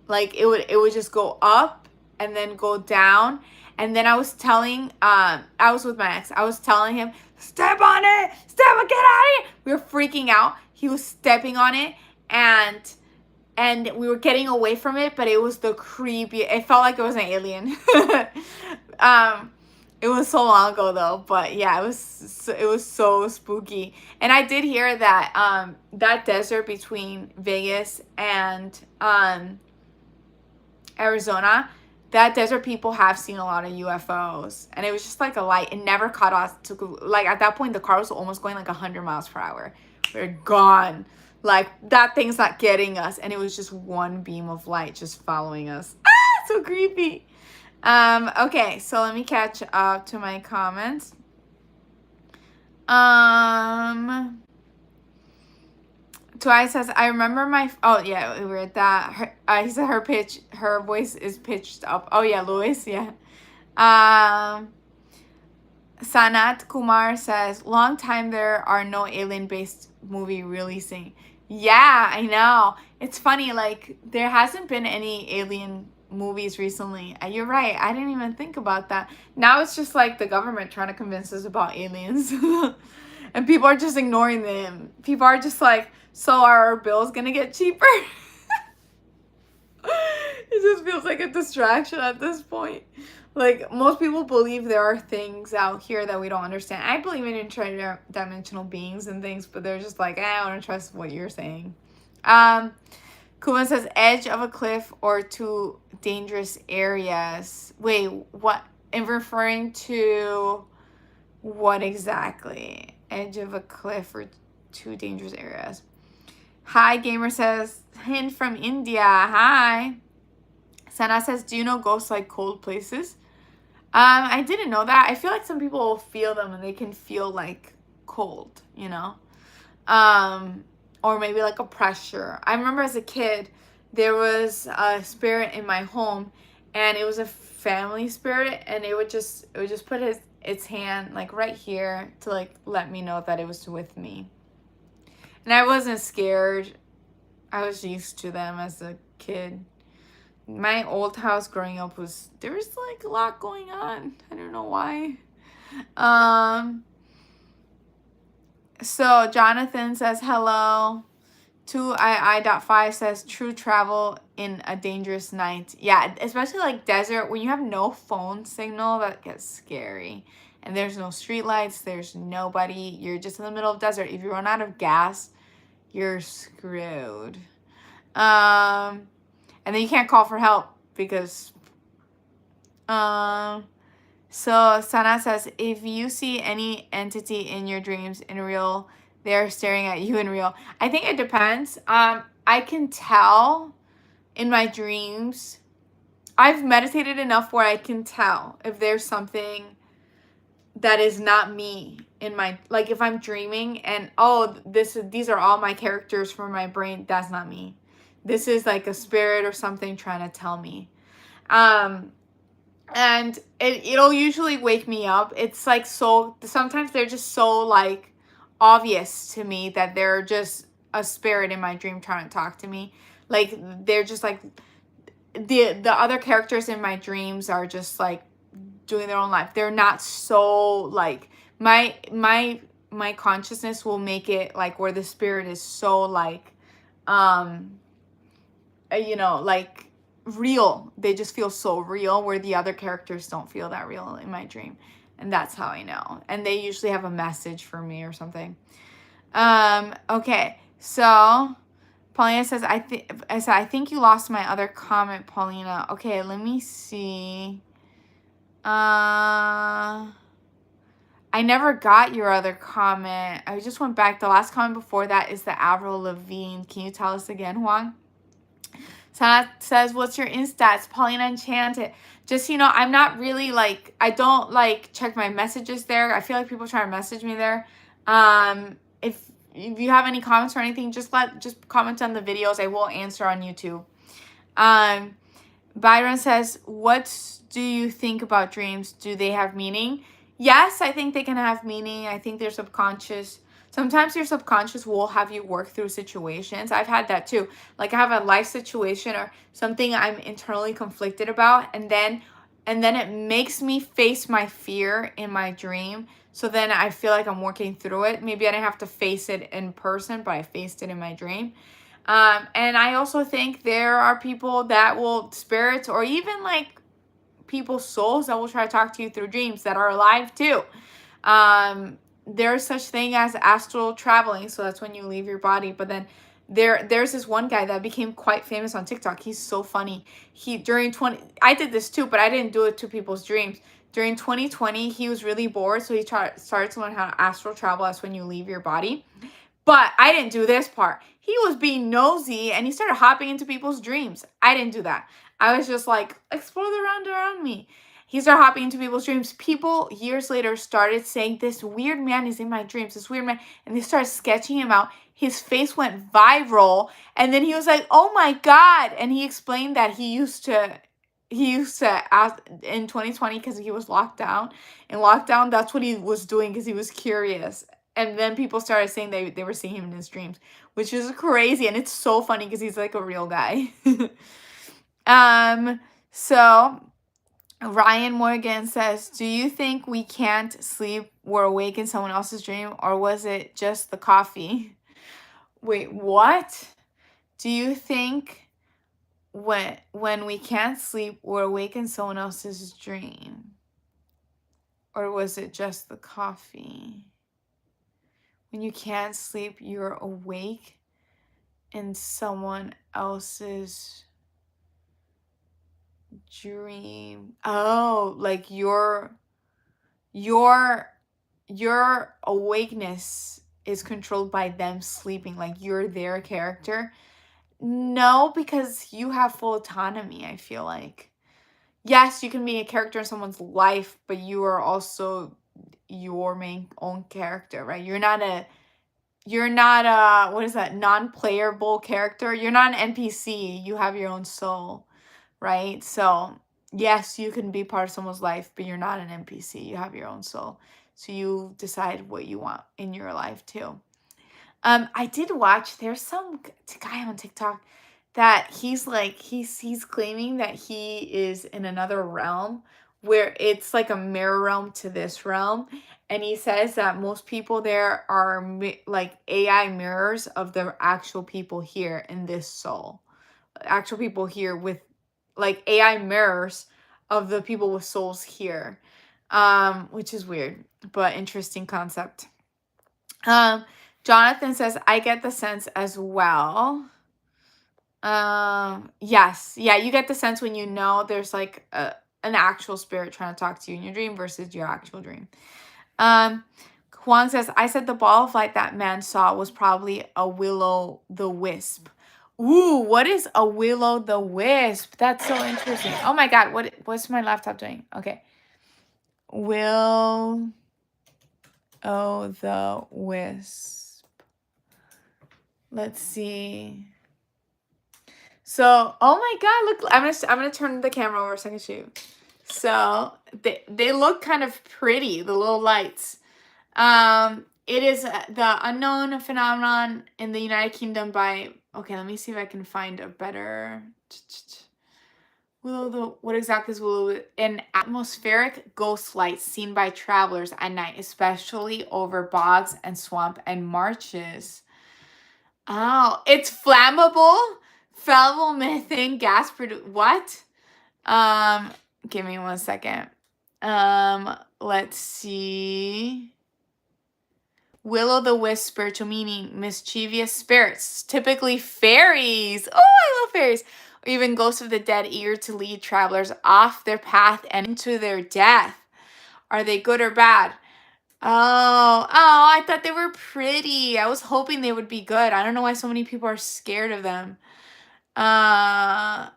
Like it would just go up and then go down. And then I was with my ex. I was telling him, step on it, get out of it. We were freaking out. He was stepping on it, and we were getting away from it, but it was the creepy. It felt like it was an alien. It was so long ago though, but yeah, it was so spooky. And I did hear that that desert between Vegas and Arizona, that desert people have seen a lot of UFOs, and it was just like a light. It never caught us. Like at that point, the car was almost going like 100 miles per hour. We're gone. Like, that thing's not getting us, and it was just one beam of light just following us. So creepy. Okay, so let me catch up to my comments. Twice says, I remember oh yeah, we were at that. He said her voice is pitched up. Oh yeah, Louis, yeah. Sanat Kumar says, long time there are no alien-based movie releasing. Yeah, I know. It's funny, like, there hasn't been any alien movies recently. You're right. I didn't even think about that. Now it's just like the government trying to convince us about aliens. And people are just ignoring them. People are just like, so are our bills gonna get cheaper? It just feels like a distraction at this point. Like, most people believe there are things out here that we don't understand. I believe in interdimensional beings and things, but they're just like, I don't trust what you're saying. Kuma says, edge of a cliff or two dangerous areas. Wait, what? In referring to what exactly? Edge of a cliff or two dangerous areas. Hi, Gamer says, hint from India. Hi. Sana says, do you know ghosts like cold places? I didn't know that. I feel like some people will feel them and they can feel like cold, you know? Or maybe like a pressure. I remember as a kid, there was a spirit in my home, and it was a family spirit, and it would just put its hand like right here to like let me know that it was with me. And I wasn't scared. I was used to them as a kid. My old house growing up there was like a lot going on. I don't know why. So Jonathan says hello. 2II.5 says true travel in a dangerous night. Yeah, especially like desert when you have no phone signal, that gets scary. And there's no street lights, there's nobody. You're just in the middle of desert. If you run out of gas, you're screwed. And then you can't call for help because so Sana says, if you see any entity in your dreams in real, they're staring at you in real. I think it depends. I can tell in my dreams. I've meditated enough where I can tell if there's something that is not me in my, like if I'm dreaming and these are all my characters from my brain, that's not me. This is like a spirit or something trying to tell me. And it'll usually wake me up. It's like, so sometimes they're just so like obvious to me that they're just a spirit in my dream trying to talk to me. Like they're just like the other characters in my dreams are just like doing their own life. They're not so like my consciousness will make it like where the spirit is so like like real. They just feel so real where the other characters don't feel that real in my dream. And that's how I know. And they usually have a message for me or something. Okay. So Paulina says, I think you lost my other comment, Paulina. Okay, let me see. I never got your other comment. I just went back. The last comment before that is the Avril Lavigne. Can you tell us again, Juan? Sana says, what's your Instats? Paulina Enchanted. Just, I'm not really like, I don't like check my messages there. I feel like people try to message me there. If you have any comments or anything, just comment on the videos. I will answer on YouTube. Byron says, what do you think about dreams? Do they have meaning? Yes, I think they can have meaning. I think they're subconscious. Sometimes your subconscious will have you work through situations. I've had that too. Like I have a life situation or something I'm internally conflicted about, and then it makes me face my fear in my dream. So then I feel like I'm working through it. Maybe I didn't have to face it in person, but I faced it in my dream. And I also think there are people that will, spirits or even like people's souls that will try to talk to you through dreams that are alive too. There's such thing as astral traveling, so that's when you leave your body. But then there's this one guy that became quite famous on TikTok. He's so funny. I did this too, but I didn't do it to people's dreams. During 2020, he was really bored, so he started to learn how to astral travel. That's when you leave your body. But I didn't do this part. He was being nosy and he started hopping into people's dreams. I didn't do that. I was just like, explore the round around me. He started hopping into people's dreams. People years later started saying, this weird man is in my dreams, this weird man. And they started sketching him out. His face went viral. And then he was like, oh my God. And he explained that he used to ask in 2020 because he was locked down. In lockdown, that's what he was doing because he was curious. And then people started saying they were seeing him in his dreams, which is crazy. And it's so funny because he's like a real guy. So Ryan Morgan says, do you think we can't sleep, we're awake in someone else's dream, or was it just the coffee? Wait, what? Do you think when we can't sleep, we're awake in someone else's dream? Or was it just the coffee? When you can't sleep, you're awake in someone else's dream. Oh, like your awakeness is controlled by them sleeping, like you're their character. No, because you have full autonomy, I feel like. Yes, you can be a character in someone's life, but you are also your main own character, right? You're not a what is that, non-playable character. You're not an NPC. You have your own soul, right? So yes, you can be part of someone's life, but you're not an NPC. You have your own soul. So you decide what you want in your life too. I did watch, there's some guy on TikTok that he's claiming that he is in another realm where it's like a mirror realm to this realm. And he says that most people there are like AI mirrors of the actual people here in this soul. Actual people here with like AI mirrors of the people with souls here. Which is weird, but interesting concept. Jonathan says, I get the sense as well. Yes. Yeah, you get the sense when you know there's like an actual spirit trying to talk to you in your dream versus your actual dream. Um, Huang says, I said the ball of light that man saw was probably a willow the wisp. Ooh, what is a willow the wisp? That's so interesting. Oh my God, what's my laptop doing? Okay. Will the wisp. Let's see. So, oh my God, look, I'm gonna turn the camera over so I can show you. So they look kind of pretty, the little lights. It is the unknown phenomenon in the United Kingdom by, okay, let me see if I can find a better, what exactly is willow? An atmospheric ghost light seen by travelers at night, especially over bogs and swamp and marshes. Oh, it's flammable? Flammable methane gas what? Give me 1 second. Let's see. Will-o'-the-wisp spiritual meaning, mischievous spirits, typically fairies. Oh, I love fairies. Or even ghosts of the dead, eager to lead travelers off their path and into their death. Are they good or bad? Oh, I thought they were pretty. I was hoping they would be good. I don't know why so many people are scared of them. I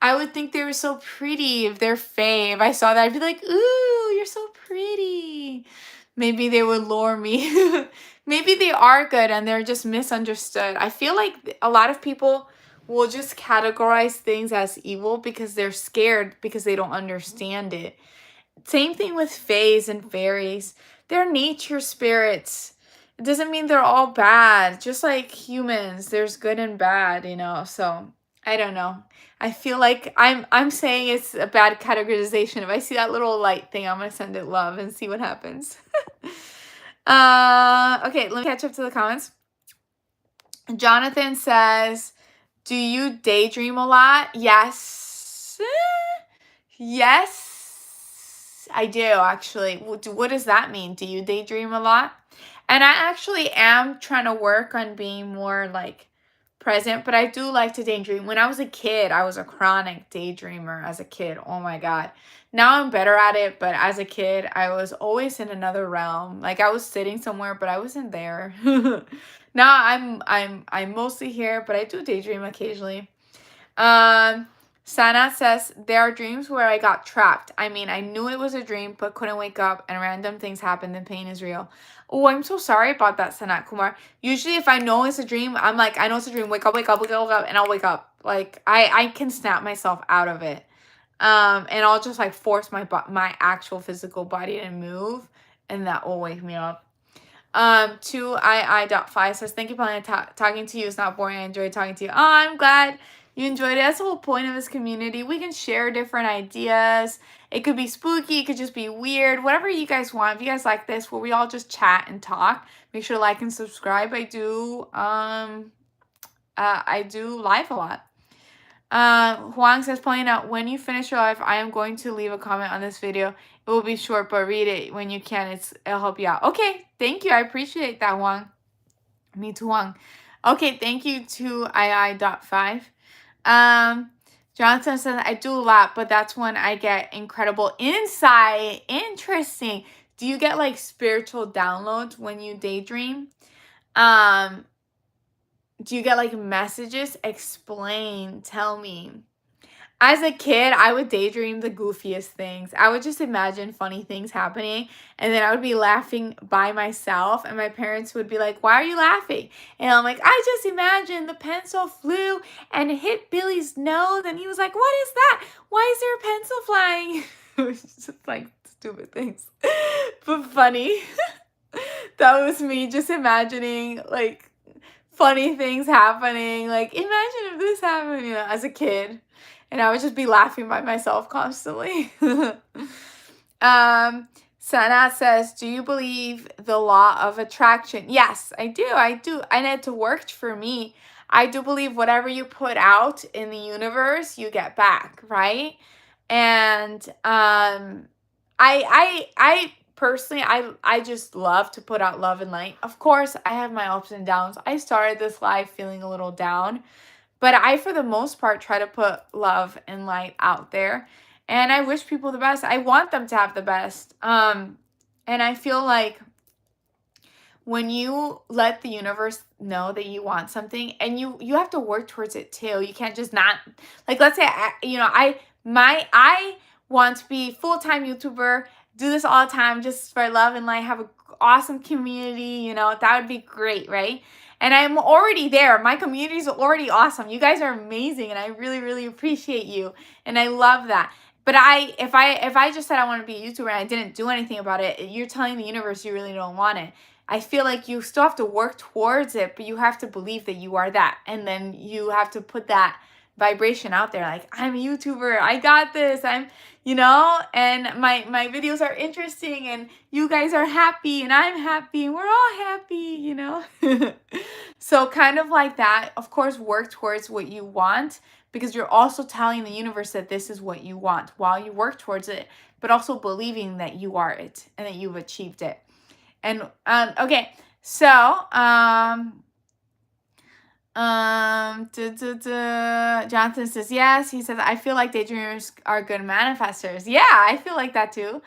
would think they were so pretty if they're fae. If I saw that, I'd be like, ooh, you're so pretty. Maybe they would lure me. Maybe they are good and they're just misunderstood. I feel like a lot of people will just categorize things as evil because they're scared because they don't understand it. Same thing with fays and fairies. They're nature spirits. It doesn't mean they're all bad. Just like humans, there's good and bad, So I don't know. I feel like I'm saying it's a bad categorization. If I see that little light thing, I'm gonna send it love and see what happens. Okay, let me catch up to the comments. Jonathan says, do you daydream a lot? Yes. Yes, I do actually. What does that mean? Do you daydream a lot? And I actually am trying to work on being more like present, but I do like to daydream. When I was a kid, I was a chronic daydreamer as a kid. Oh my God. Now I'm better at it, but as a kid, I was always in another realm. Like I was sitting somewhere, but I wasn't there. Now I'm mostly here, but I do daydream occasionally. Sana says, there are dreams where I got trapped. I mean, I knew it was a dream, but couldn't wake up and random things happened and pain is real. Oh, I'm so sorry about that, Sanat Kumar. Usually if I know it's a dream, I'm like, I know it's a dream. Wake up, wake up, wake up, wake up, and I'll wake up. Like, I can snap myself out of it. And I'll just like force my actual physical body to move, and that will wake me up. 2II.5 says, thank you, Paulina. Talking to you is not boring. I enjoy talking to you. Oh, I'm glad you enjoyed it. That's the whole point of this community. We can share different ideas. It could be spooky. It could just be weird. Whatever you guys want. If you guys like this, where we all just chat and talk, make sure to like and subscribe. I do live a lot. Huang says, Paulina, when you finish your live, I am going to leave a comment on this video. It will be short, but read it when you can. It'll help you out. Okay, thank you. I appreciate that, Huang. Me too, Huang. Okay, thank you to II.5. Jonathan says, I do a lot, but that's when I get incredible insight. Interesting. Do you get like spiritual downloads when you daydream? Do you get like messages? Explain. Tell me. As a kid, I would daydream the goofiest things. I would just imagine funny things happening, and then I would be laughing by myself, and my parents would be like, why are you laughing? And I'm like, I just imagined the pencil flew and hit Billy's nose, and he was like, what is that? Why is there a pencil flying? It was just like stupid things, but funny. That was me just imagining like funny things happening. Like, imagine if this happened, as a kid. And I would just be laughing by myself constantly. Sanat says, do you believe the law of attraction? Yes, I do. And it worked for me. I do believe whatever you put out in the universe, you get back, right? And I personally, I just love to put out love and light. Of course, I have my ups and downs. I started this live feeling a little down, but I, for the most part, try to put love and light out there. And I wish people the best. I want them to have the best. And I feel like when you let the universe know that you want something, and you have to work towards it too. You can't just not, like, let's say I want to be full-time YouTuber, do this all the time just for love and light, have an awesome community, that would be great, right? And I'm already there. My community is already awesome. You guys are amazing, and I really, really appreciate you, and I love that. But if I just said I want to be a YouTuber and I didn't do anything about it, you're telling the universe you really don't want it. I feel like you still have to work towards it, but you have to believe that you are that. And then you have to put that vibration out there, like, I'm a YouTuber, I got this, and my videos are interesting, and you guys are happy, and I'm happy, and we're all happy, So kind of like that. Of course, work towards what you want, because you're also telling the universe that this is what you want while you work towards it, but also believing that you are it and that you've achieved it. And okay, so Jonathan says yes. He says, I feel like daydreamers are good manifestors. Yeah, I feel like that too.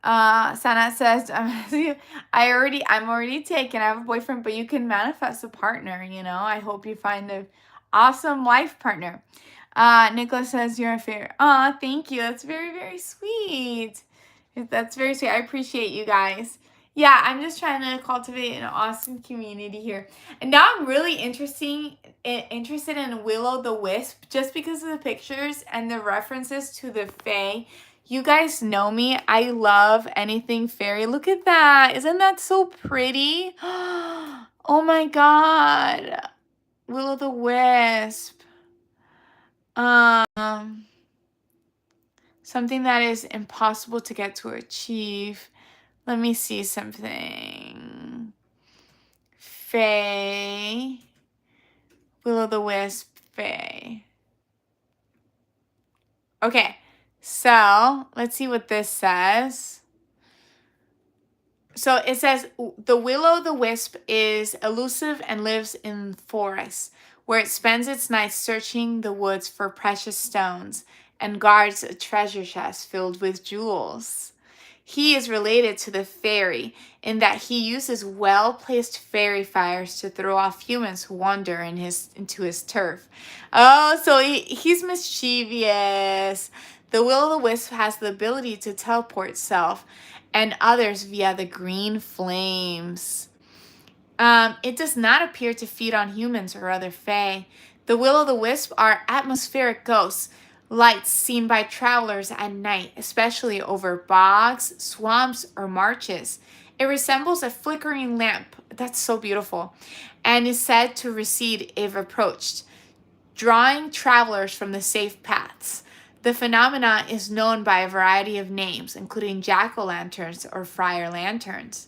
Sana says, I'm already taken. I have a boyfriend, but you can manifest a partner, I hope you find an awesome life partner. Nicholas says, you're a favorite. Thank you. That's very, very sweet. That's very sweet. I appreciate you guys. Yeah, I'm just trying to cultivate an awesome community here. And now I'm really interested in Will-O-the-Wisp, just because of the pictures and the references to the Fae. You guys know me. I love anything fairy. Look at that. Isn't that so pretty? Oh my God. Will-O-the-Wisp. Something that is impossible to get to achieve. Let me see something. Fae. Will-O-the-Wisp. Fae. Okay. So let's see what this says. So it says, the Will-O-the-Wisp is elusive and lives in forests, where it spends its nights searching the woods for precious stones and guards a treasure chest filled with jewels. He is related to the fairy in that he uses well-placed fairy fires to throw off humans who wander into his turf. Oh, so he's mischievous. The Will-O-the-Wisp has the ability to teleport itself and others via the green flames. It does not appear to feed on humans or other fae. The Will-O-the-Wisp are atmospheric ghosts, lights seen by travelers at night, especially over bogs, swamps, or marshes. It resembles a flickering lamp. That's so beautiful. And is said to recede if approached, drawing travelers from the safe paths. The phenomena is known by a variety of names, including jack-o'-lanterns or friar lanterns.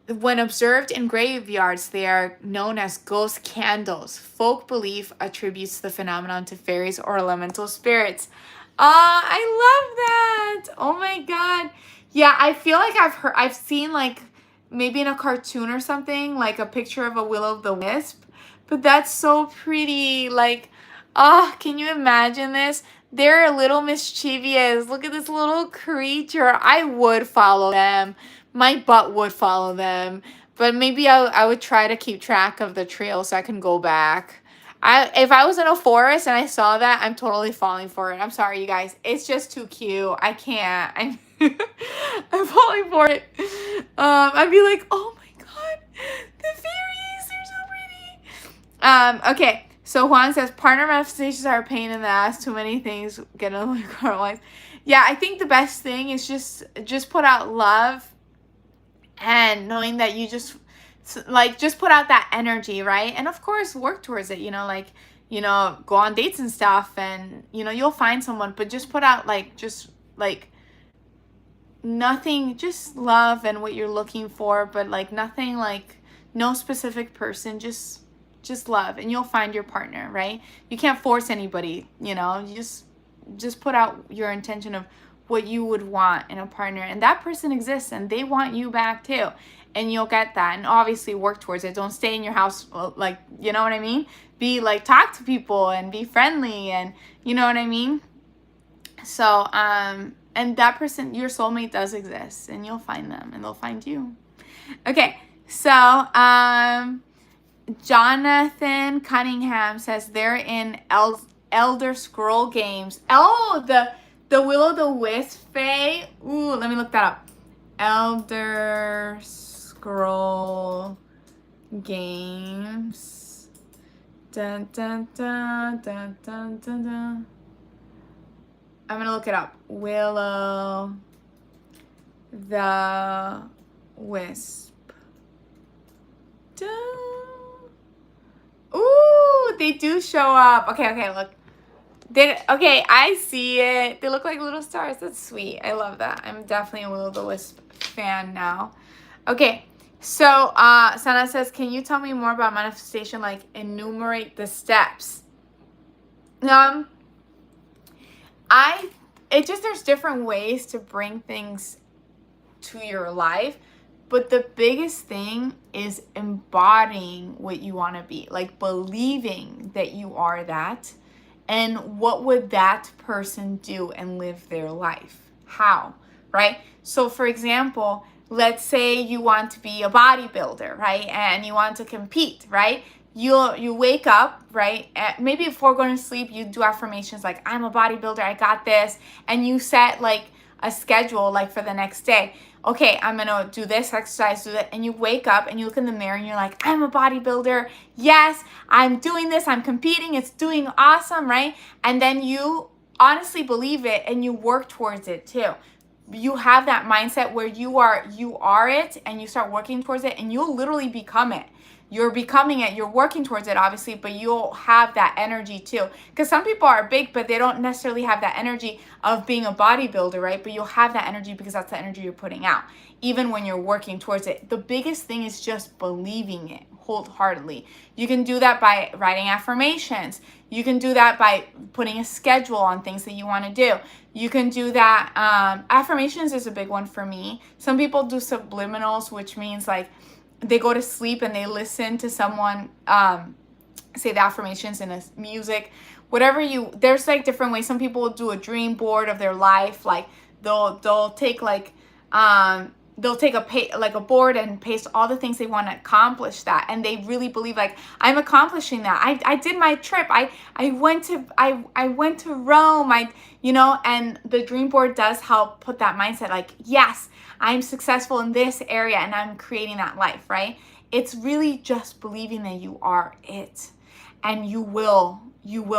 When observed in graveyards, they are known as ghost candles. Folk belief attributes the phenomenon to fairies or elemental spirits. I love that. Oh my God. Yeah, I feel like I've seen, like, maybe in a cartoon or something, like a picture of a Will-O-the-Wisp, but that's so pretty. Like, can you imagine this? They're a little mischievous. Look at this little creature. I would follow them. My butt would follow them. But maybe I would try to keep track of the trail so I can go back. If I was in a forest and I saw that, I'm totally falling for it. I'm sorry, you guys. It's just too cute. I can't. I'm falling for it. I'd be like, oh my God, the fairies, they're so pretty. Okay. So Juan says, partner manifestations are a pain in the ass. Too many things get in the car life. Yeah, I think the best thing is just put out love, and knowing that you just put out that energy, right? And of course, work towards it, go on dates and stuff, and, you'll find someone, but just put out, nothing, just love and what you're looking for, but, nothing, no specific person, just love, and you'll find your partner, right? You can't force anybody, you just put out your intention of what you would want in a partner. And that person exists and they want you back too. And you'll get that. And obviously work towards it. Don't stay in your house, like, you know what I mean? Be like, talk to people and be friendly, and you know what I mean? So, and that person, your soulmate does exist, and you'll find them and they'll find you. Okay. So, Jonathan Cunningham says they're in Elder Scroll games. Oh, the Will-O-the-Wisp Fae. Ooh, let me look that up. Elder Scroll games. Dun, dun, dun, dun, dun, dun, dun. I'm gonna look it up. Will-O-the-Wisp. Ooh, they do show up. Okay, look. Okay, I see it. They look like little stars. That's sweet. I love that. I'm definitely a Will-O-the-Wisp fan now. Okay, so Sana says, can you tell me more about manifestation? Like, enumerate the steps. There's different ways to bring things to your life. But the biggest thing is embodying what you want to be, like believing that you are that. And what would that person do and live their life? How, right? So for example, let's say you want to be a bodybuilder, right? And you want to compete, right? You wake up, right? Maybe before going to sleep, you do affirmations like, I'm a bodybuilder, I got this. And you set like a schedule like for the next day. Okay, I'm gonna do this exercise, do that, and you wake up and you look in the mirror and you're like, I'm a bodybuilder. Yes, I'm doing this. I'm competing. It's doing awesome, right? And then you honestly believe it and you work towards it too. You have that mindset where you are it, and you start working towards it, and you'll literally become it. You're becoming it, you're working towards it, obviously, but you'll have that energy too. Because some people are big, but they don't necessarily have that energy of being a bodybuilder, right? But you'll have that energy because that's the energy you're putting out, even when you're working towards it. The biggest thing is just believing it wholeheartedly. You can do that by writing affirmations. You can do that by putting a schedule on things that you want to do. You can do that. Affirmations is a big one for me. Some people do subliminals, which means like, they go to sleep and they listen to someone say the affirmations in a music, there's like different ways. Some people will do a dream board of their life. Like they'll take like a board and paste all the things they want to accomplish that, and they really believe like, I'm accomplishing that. I did my trip. I went to Rome. And the dream board does help put that mindset like, yes, I'm successful in this area and I'm creating that life, right? It's really just believing that you are it, and you will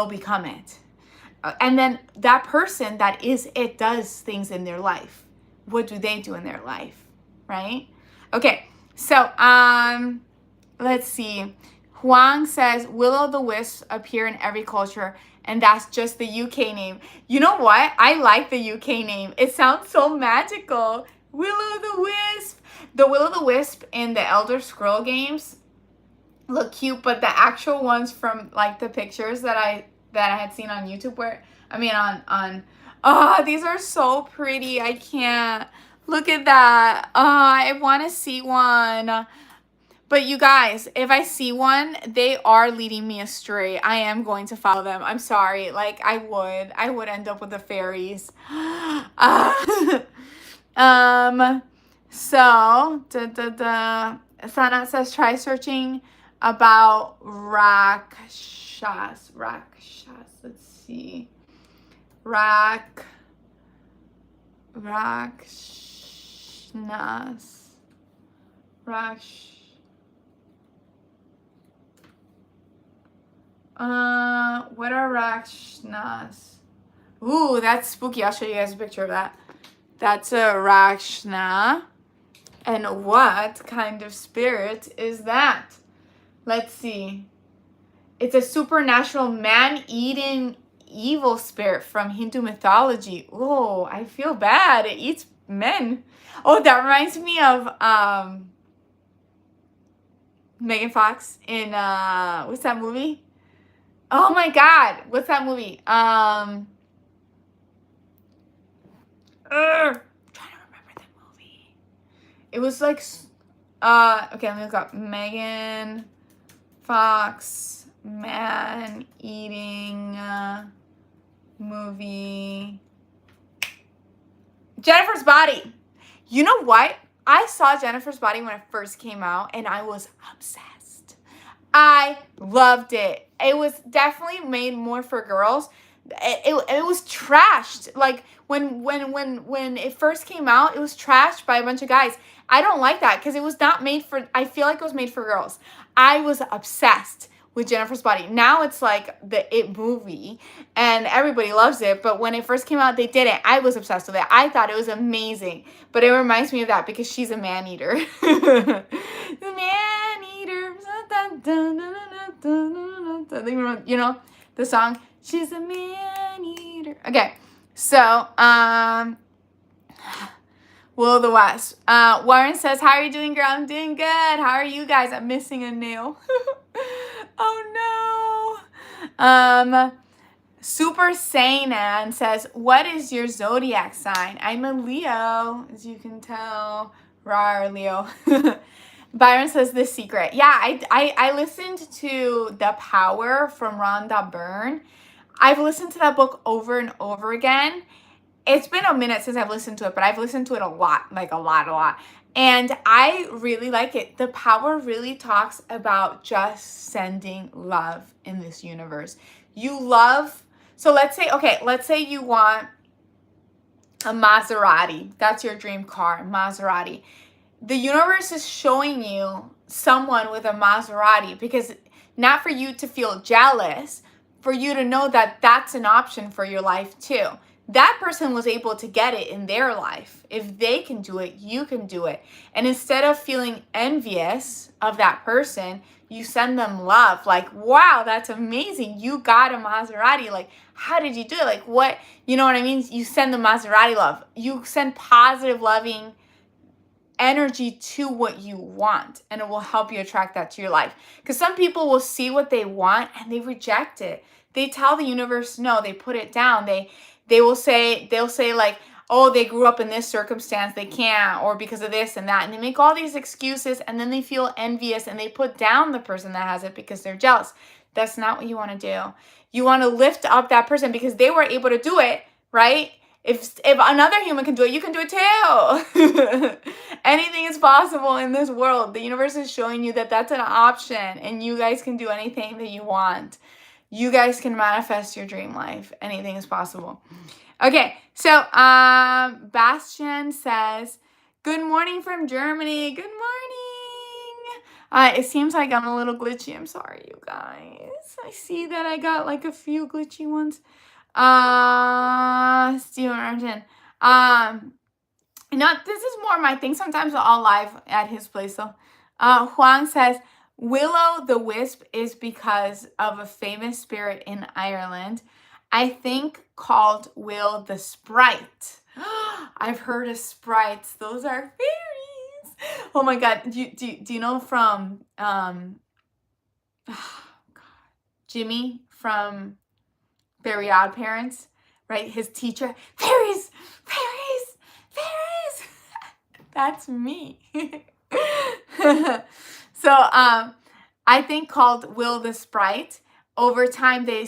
become it. And then that person that is it does things in their life. What do they do in their life, right? Okay, so let's see. Huang says, Will-O-the-Wisp appear in every culture, and that's just the UK name. You know what? I like the UK name. It sounds so magical. Will-O-the-Wisp. The Will-O-the-Wisp in the Elder Scroll games look cute, but the actual ones from like the pictures that I had seen on YouTube these are so pretty. I can't. Look at that. I want to see one. But you guys, if I see one, they are leading me astray. I am going to follow them. I'm sorry. Like I would end up with the fairies. So Sana says, try searching about Rakshas. Let's see. Rakshnas. What are Rakshnas? Ooh, that's spooky. I'll show you guys a picture of that. That's a Rakshna. And what kind of spirit is that? Let's see. It's a supernatural man-eating evil spirit from Hindu mythology. Oh, I feel bad. It eats men. Oh, that reminds me of Megan Fox in what's that movie? Oh my God, what's that movie? I'm trying to remember the movie. It was like, okay, let me look up. Megan Fox man eating movie. Jennifer's Body. You know what? I saw Jennifer's Body when it first came out, and I was obsessed. I loved it. It was definitely made more for girls. It was trashed. Like when it first came out, it was trashed by a bunch of guys. I don't like that because it was not made for. I feel like it was made for girls. I was obsessed with Jennifer's Body. Now it's like the It movie, and everybody loves it. But when it first came out, they didn't. I was obsessed with it. I thought it was amazing. But it reminds me of that because she's a man eater. The man eater. You know the song. She's a man eater. Okay, so Will of the West. Warren says, "How are you doing, girl? I'm doing good. How are you guys? I'm missing a nail." Oh no. Super Saiyan says, "What is your zodiac sign?" I'm a Leo, as you can tell. Rar Leo. Byron says, "The Secret." Yeah, I listened to The Power from Rhonda Byrne. I've listened to that book over and over again. It's been a minute since I've listened to it, but I've listened to it a lot, like a lot. And I really like it. The Power really talks about just sending love in this universe. You love, so let's say you want a Maserati. That's your dream car, Maserati. The universe is showing you someone with a Maserati because not for you to feel jealous, for you to know that that's an option for your life too. That person was able to get it in their life. If they can do it, you can do it. And instead of feeling envious of that person, you send them love. Like, wow, that's amazing. You got a Maserati. Like, how did you do it? Like, what? You know what I mean? You send the Maserati love. You send positive, loving energy to what you want, and it will help you attract that to your life. Because some people will see what they want and they reject it. They tell the universe no. They put it down. They'll say like, oh, they grew up in this circumstance, they can't, or because of this and that, and they make all these excuses, and then they feel envious and they put down the person that has it because they're jealous. That's not what you want to do. You want to lift up that person because they were able to do it, right? If another human can do it, you can do it too. Anything is possible in this world. The universe is showing you that that's an option, and you guys can do anything that you want. You guys can manifest your dream life. Anything is possible. Okay, so Bastian says, "Good morning from Germany." Good morning. It seems like I'm a little glitchy. I'm sorry, you guys. I see that I got like a few glitchy ones. Steven Martin. This is more my thing. Sometimes I'll live at his place though. Juan says, "Willow the Wisp is because of a famous spirit in Ireland, I think called Will the Sprite." I've heard of sprites. Those are fairies. Oh my God. Do you know from Jimmy from Very Odd Parents, right? His teacher, fairies. That's me. So I think called Will the Sprite. Over time, they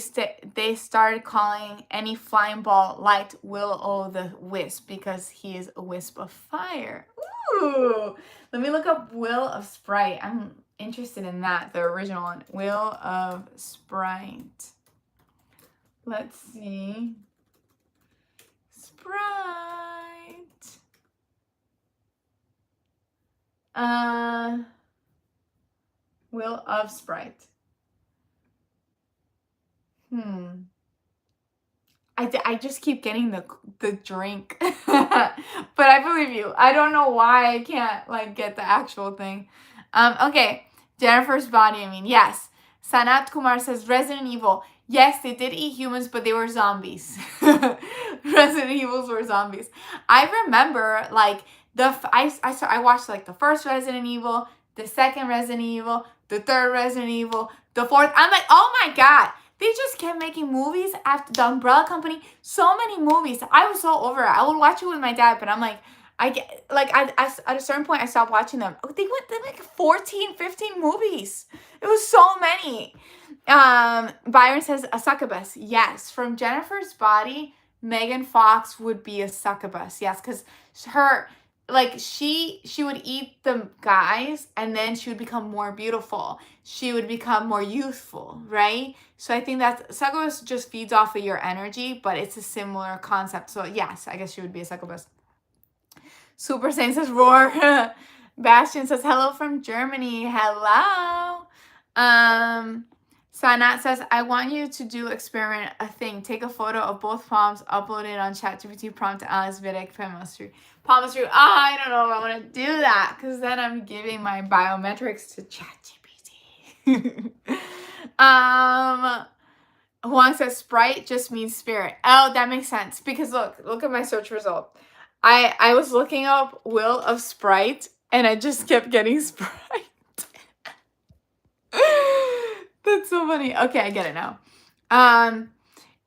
started calling any flying ball like Will-O the Wisp because he is a wisp of fire. Ooh, let me look up Will of Sprite. I'm interested in that, the original one. Will of Sprite. Let's see. Sprite. Will of Sprite. I just keep getting the drink. But I believe you. I don't know why I can't like get the actual thing. Okay. Jennifer's Body, I mean, yes. Sanat Kumar says Resident Evil. Yes, they did eat humans, but they were zombies. Resident Evils were zombies. I remember like I watched like the first Resident Evil, the second Resident Evil, the third Resident Evil, the fourth. I'm like, oh my God, They just kept making movies after the Umbrella Company. So many movies. I was so over it. I would watch it with my dad, but I'm like, at a certain point, I stopped watching them. They like 14, 15 movies. It was so many. Byron says a succubus. Yes, from Jennifer's Body, Megan Fox would be a succubus. Yes, because her, like, she would eat the guys and then she would become more beautiful. She would become more youthful, right? So I think that succubus just feeds off of your energy, but it's a similar concept. So yes, I guess she would be a succubus. Super Saiyan says roar. Bastion says hello from Germany. Hello. Sanat says, I want you to do experiment a thing. Take a photo of both palms, upload it on ChatGPT, prompt Alice Vidic palmistry. Palmistry. Oh, I don't know if I want to do that because then I'm giving my biometrics to ChatGPT. Juan says Sprite just means spirit. Oh, that makes sense because look at my search result. I was looking up Will of Sprite and I just kept getting Sprite. That's so funny. Okay, I get it now.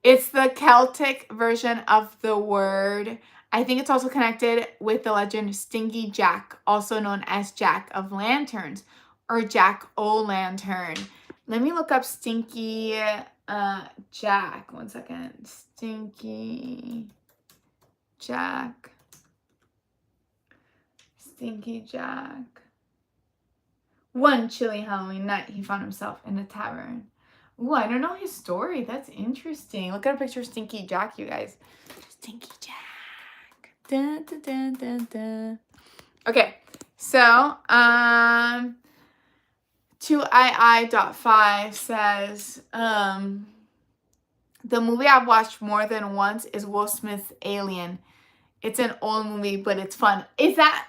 It's the Celtic version of the word. I think it's also connected with the legend Stinky Jack, also known as Jack of Lanterns or Jack O' Lantern. Let me look up Stinky Jack. 1 second. Stinky Jack. Stinky Jack. One chilly Halloween night, he found himself in a tavern. Ooh, I don't know his story. That's interesting. Look at a picture of Stinky Jack, you guys. Stinky Jack. Dun, dun, dun, dun, dun. Okay, so 2II.5 says the movie I've watched more than once is Will Smith's Alien. It's an old movie, but it's fun. Is that...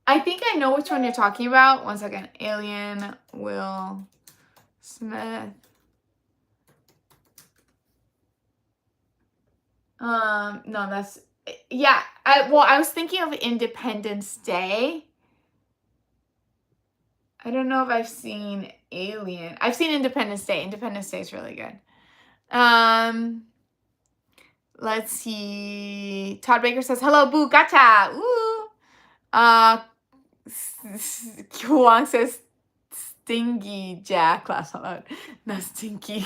I think I know which one you're talking about. 1 second. Alien, Will Smith. No, that's... Yeah, I was thinking of Independence Day. I don't know if I've seen Alien. I've seen Independence Day. Independence Day is really good. Let's see. Todd Baker says, hello, boo, gotcha. Ooh. Huang says Stinky Jack. Laugh out loud. Not Stinky.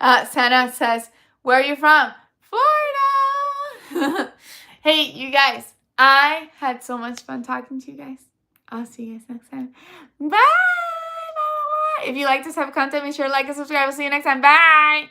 Santa says, where are you from? Florida. Hey, you guys. I had so much fun talking to you guys. I'll see you guys next time. Bye. If you like this type of content, make sure to like and subscribe. I'll see you next time. Bye.